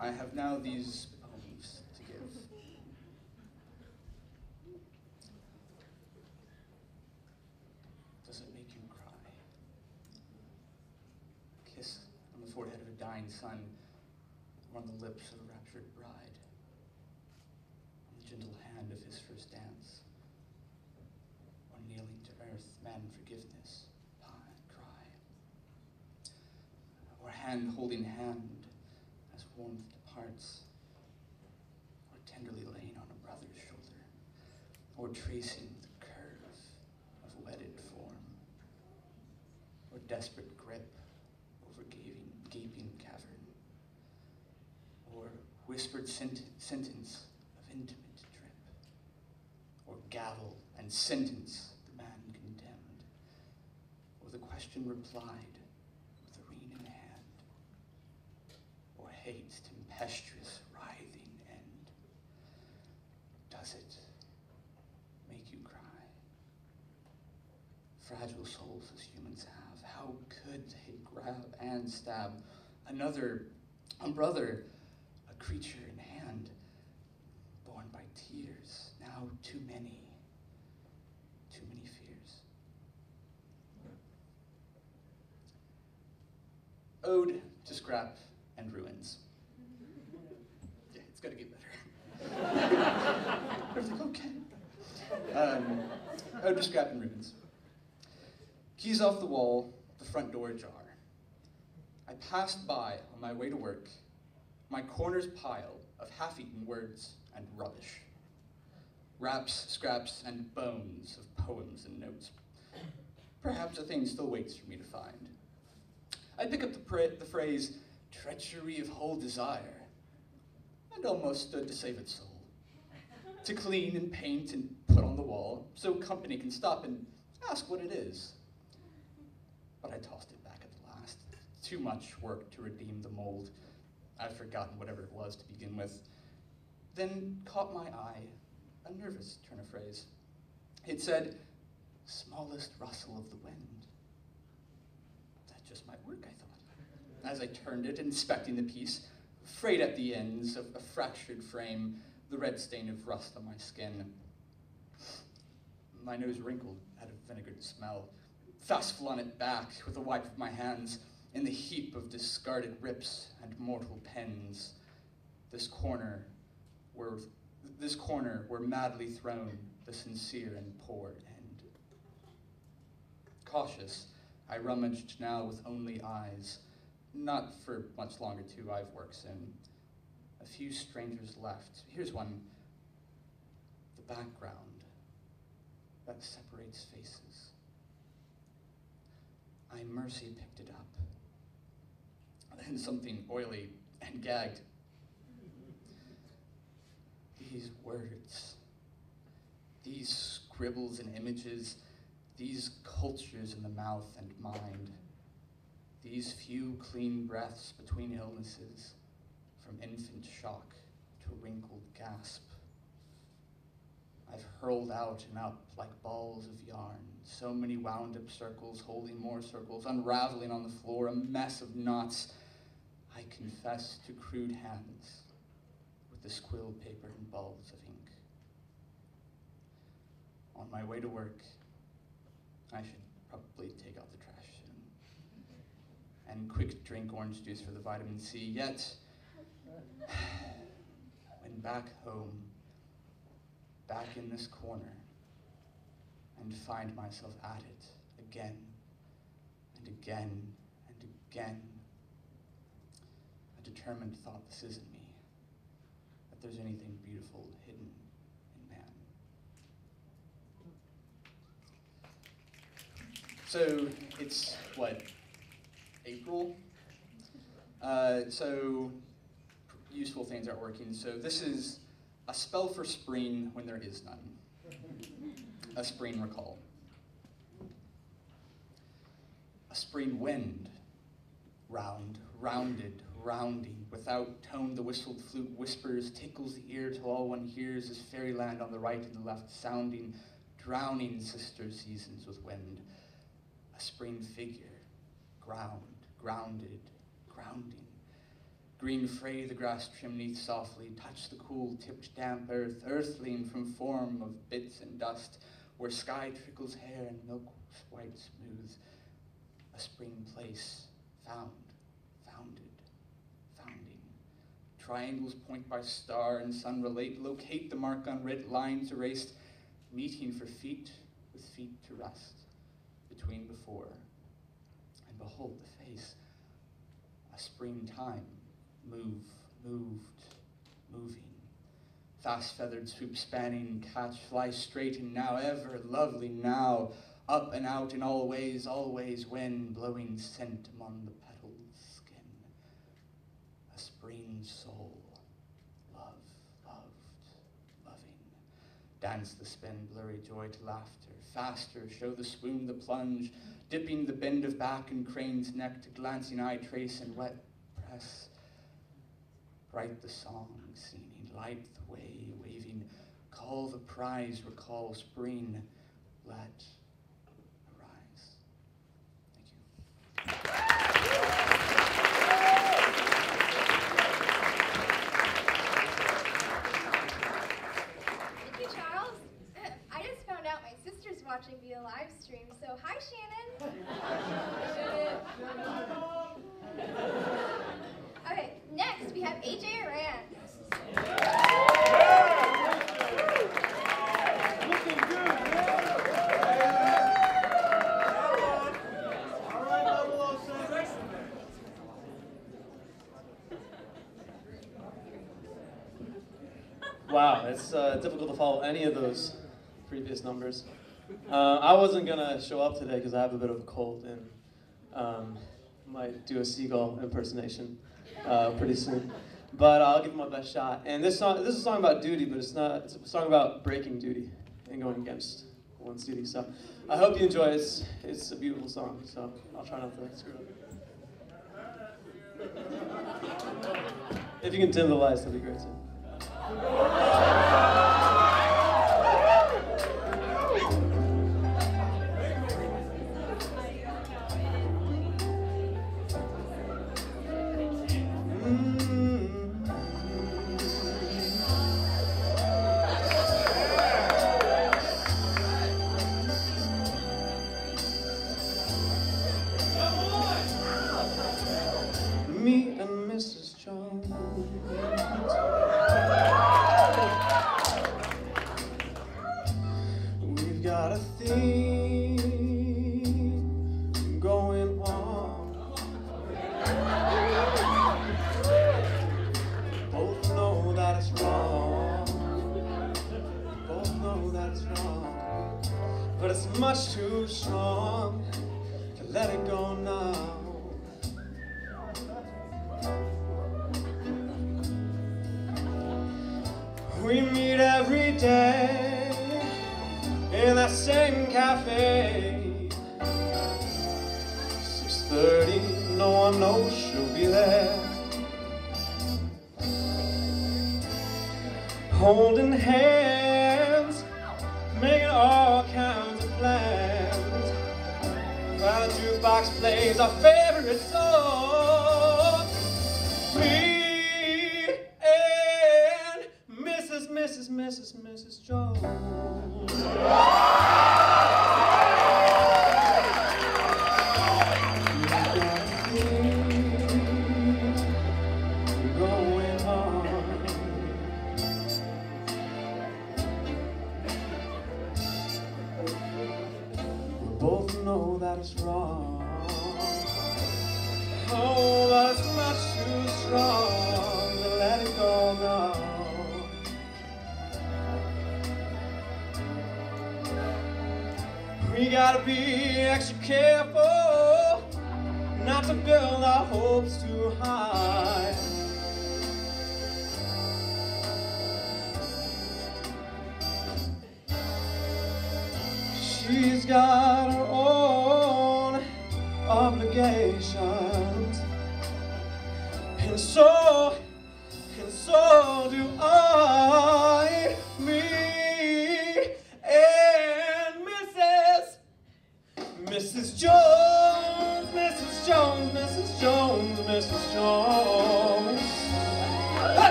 I have now these poems to give. the lips of a raptured bride, on the gentle hand of his first dance, or kneeling to earth, man forgiveness, cry, or hand holding hand as warmth departs, or tenderly laying on a brother's shoulder, or tracing the curve of wedded form, or desperate grip over gaping cavern, or whispered sentence of intimate drip, or gavel and sentence the man condemned, or the question replied with the ring in hand, or hate's tempestuous writhing end. Does it make you cry? Fragile souls as humans have, how could they grab and stab a brother, a creature in hand, born by tears, now too many fears. Ode to Scrap and Ruins. Yeah, it's gotta get better. I was like, okay. Ode to Scrap and Ruins. Keys off the wall, the front door ajar. I passed by on my way to work, my corner's pile of half-eaten words and rubbish. Raps, scraps, and bones of poems and notes. Perhaps a thing still waits for me to find. I pick up the phrase, treachery of whole desire, and almost stood to save its soul. To clean and paint and put on the wall, so company can stop and ask what it is. But I tossed it back at the last. Too much work to redeem the mold. I've forgotten whatever it was to begin with. Then caught my eye a nervous turn of phrase. It said, smallest rustle of the wind. That just might work, I thought. As I turned it, inspecting the piece, frayed at the ends of a fractured frame, the red stain of rust on my skin. My nose wrinkled at a vinegared smell. Fast flung it back with a wipe of my hands in the heap of discarded rips and mortal pens. This corner were madly thrown the sincere and poor end. Cautious, I rummaged now with only eyes, not for much longer too, I've worked soon. A few strangers left. Here's one, the background that separates faces. I mercy picked it up. Then something oily and gagged. These words, these scribbles and images, these cultures in the mouth and mind, these few clean breaths between illnesses, from infant shock to wrinkled gasp. I've hurled out and up like balls of yarn, so many wound up circles, holding more circles, unraveling on the floor, a mess of knots. I confess to crude hands with the squill paper and balls of ink. On my way to work, I should probably take out the trash soon. And quick drink orange juice for the vitamin C, yet, when back home, back in this corner, and find myself at it again and again and again. A determined thought, this isn't me, that there's anything beautiful hidden in man. So it's, what, April? So useful things aren't working. So this is a spell for spring when there is none. A spring recall. A spring wind, round, rounded, rounding, without tone the whistled flute whispers, tickles the ear till all one hears is fairyland on the right and the left, sounding, drowning sister seasons with wind. A spring figure, ground, grounded, grounding. Green fray the grass trim neath softly, touch the cool tipped damp earth, earthling from form of bits and dust, where sky trickles hair and milk white smooth. A spring place, found, founded, founding, triangles point by star and sun relate, locate the mark unwrit, lines erased, meeting for feet with feet to rest, between before, and behold the face, a springtime, moved, moving, fast-feathered swoop spanning, catch, fly straight and now, ever lovely now, up and out in all ways, wind blowing scent among the petaled skin, a spring soul, loved, loving, dance the spin, blurry joy to laughter, faster, show the swoon, the plunge, dipping the bend of back and crane's neck to glancing eye trace and wet press, bright the song singing, light the way waving, call the prize, recall spring, let arise. Thank you. Thank you, Charles. I just found out my sister's watching via live stream, so hi, Shannon. Okay, next we have AJ Aran. Wow, it's difficult to follow any of those previous numbers. I wasn't gonna show up today because I have a bit of a cold and might do a seagull impersonation pretty soon. But I'll give it my best shot. And this is a song about duty, but it's a song about breaking duty and going against one's duty. So I hope you enjoy it. It's a beautiful song, so I'll try not to screw it up. If you can dim the lights, that'd be great too. Me and Mrs. Jones, we've got a theme going on. Both know that it's wrong. Both know that it's wrong. But it's much too strong to let it go now. We meet every day in that same cafe. 6:30, no one knows she'll be there. Holding hands, making all kinds of plans. While the jukebox plays our favorite song. Mrs. Jones. Going on. We both know that it's wrong. Oh, but it's much too strong to let it go now. We gotta be extra careful not to build our hopes too high. She's got her own obligations, and so do I. Me and Mrs. Jones, Mrs. Jones, Mrs. Jones, Mrs. Jones.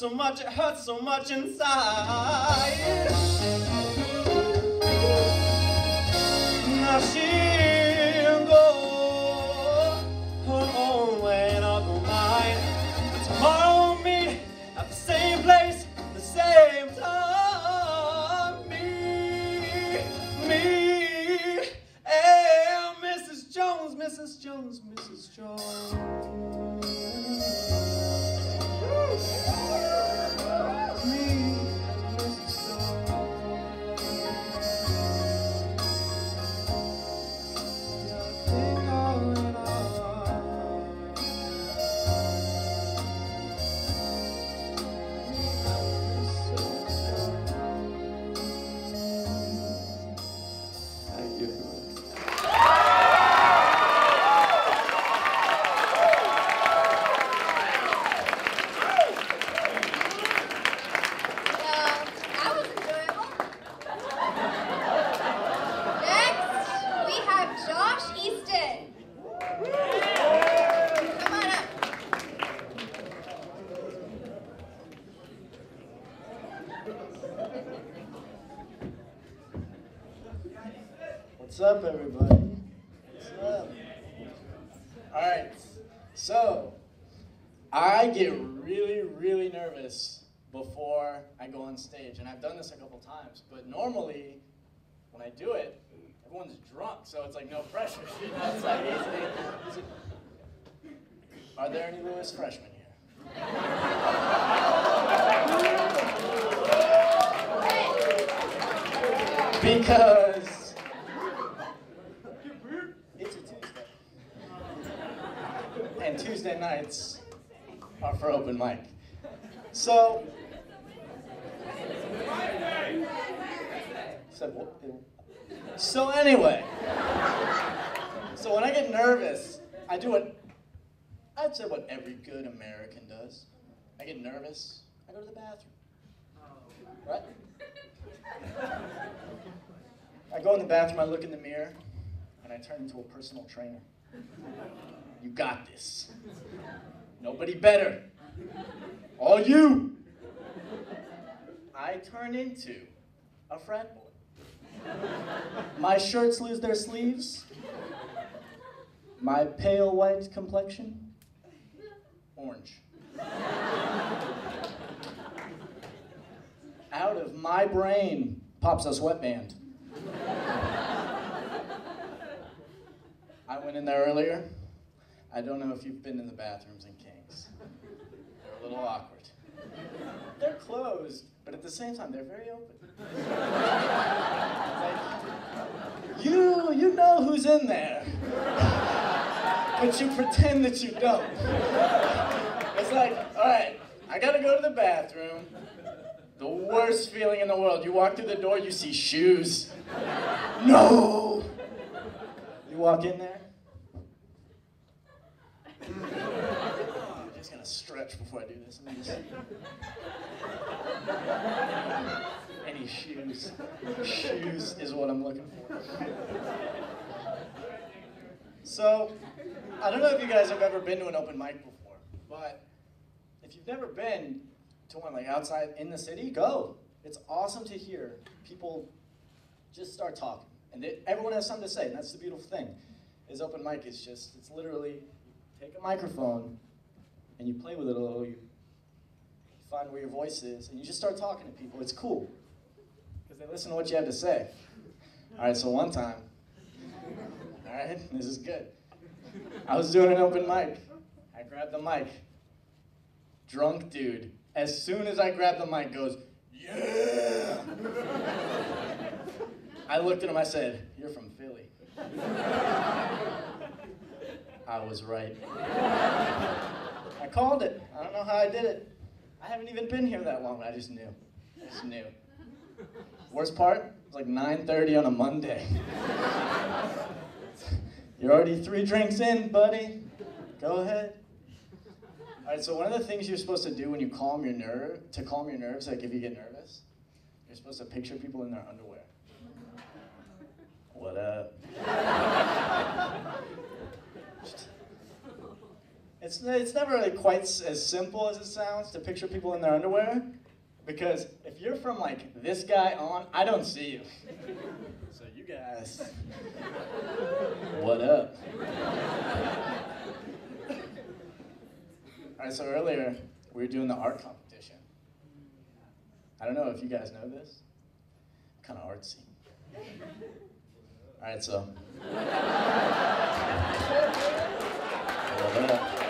so much, it hurts so much inside. Now she'll go her own way and I'll go mine. Tomorrow we'll meet at the same place, the same time. Me, and Mrs. Jones, Mrs. Jones, Mrs. Jones. What's up, everybody? What's up? All right, so I get really, really nervous before I go on stage, and I've done this a couple times, but normally when I do it, everyone's drunk, so it's like no pressure. You know, it's like easy. Are there any Lewis freshmen here? Because it's a Tuesday. And Tuesday nights are for open mic. So anyway, so when I get nervous, I do what I'd say what every good American does. I get nervous, I go to the bathroom. Right? I go in the bathroom, I look in the mirror, and I turn into a personal trainer. You got this. Nobody better. All you. I turn into a frat boy. My shirts lose their sleeves. My pale white complexion, orange. Out of my brain pops a sweatband. I went in there earlier. I don't know if you've been in the bathrooms in Kings. They're a little awkward. They're closed, but at the same time, they're very open. Like, you know who's in there, but you pretend that you don't. It's like, all right, I gotta go to the bathroom. The worst feeling in the world. You walk through the door, you see shoes. No! You walk in there. I'm just gonna stretch before I do this. Any shoes. Shoes is what I'm looking for. So, I don't know if you guys have ever been to an open mic before, but if you've never been to one like outside in the city, go. It's awesome to hear people just start talking. And everyone has something to say, and that's the beautiful thing. Is open mic is just, it's literally, you take a microphone, and you play with it a little, you find where your voice is, and you just start talking to people. It's cool, because they listen to what you have to say. All right, so one time, all right, this is good. I was doing an open mic. I grabbed the mic. Drunk dude, as soon as I grabbed the mic, goes, yeah! I looked at him, I said, you're from Philly. I was right. I called it. I don't know how I did it. I haven't even been here that long, I just knew. I just knew. Worst part, it was like 9:30 on a Monday. You're already 3 drinks in, buddy. Go ahead. All right, so one of the things you're supposed to do when you calm your nerves, like if you get nervous, you're supposed to picture people in their underwear. What up? It's never really quite as simple as it sounds to picture people in their underwear, because if you're from like this guy on, I don't see you. So you guys, what up? All right, so earlier we were doing the art competition. I don't know if you guys know this. I'm kind of artsy. All right, so. What up?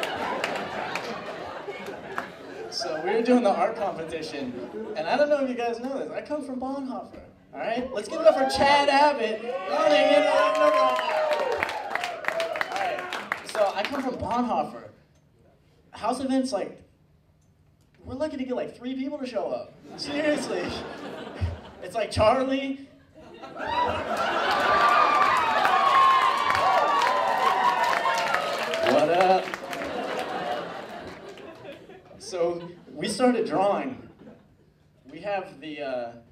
So we were doing the art competition, and I don't know if you guys know this. I come from Bonhoeffer. All right, let's give it up for Chad Abbott. All right, so I come from Bonhoeffer. House events, like, we're lucky to get like 3 people to show up. Seriously, it's like Charlie. What up? So we started drawing. We have the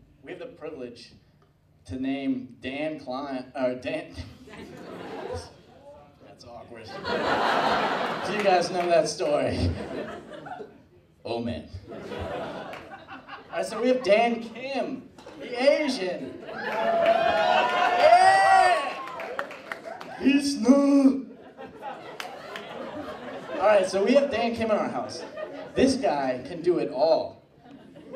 privilege to name Dan Klein, or Dan. That's awkward. Do you guys know that story? Oh man. All right, so we have Dan Kim, the Asian. Yeah! He's new. All right, so we have Dan Kim in our house. This guy can do it all.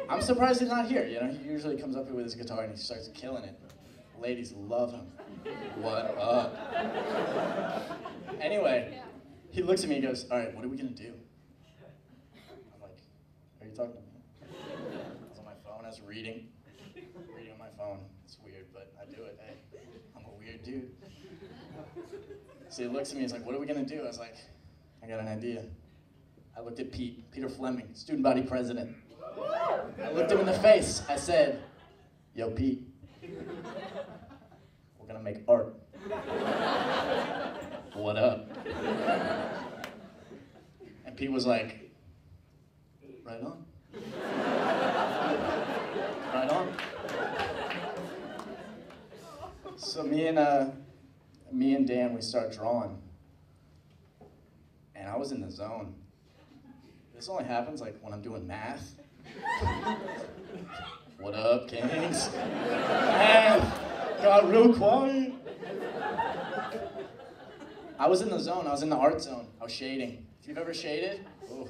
I'm surprised he's not here. You know, he usually comes up here with his guitar and he starts killing it. Ladies love him. What up? Anyway, he looks at me and goes, all right, what are we gonna do? I'm like, are you talking to me? I was on my phone, I was reading on my phone. It's weird, but I do it. Hey, I'm a weird dude. So he looks at me, he's like, what are we gonna do? I was like, I got an idea. I looked at Peter Fleming, student body president. I looked him in the face. I said, yo, Pete, we're gonna make art. What up? And Pete was like, right on. Right on. So me and Dan, we start drawing. And I was in the zone. This only happens like when I'm doing math. What up, Kings? Man, got real quiet. I was in the zone. I was in the art zone. I was shading. If you've ever shaded, ooh,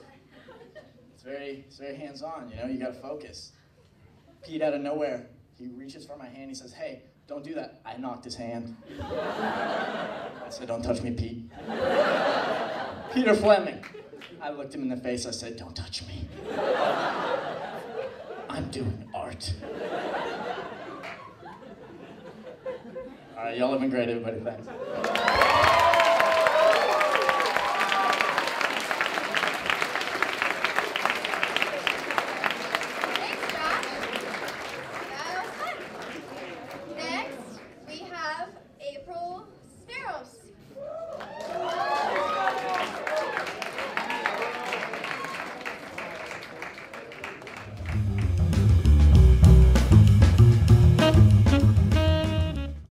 it's very hands-on. You know, you gotta focus. Pete out of nowhere, he reaches for my hand. He says, "Hey, don't do that." I knocked his hand. I said, "Don't touch me, Pete." Peter Fleming. I looked him in the face, I said, "Don't touch me. I'm doing art." All right, y'all have been great, everybody, thanks.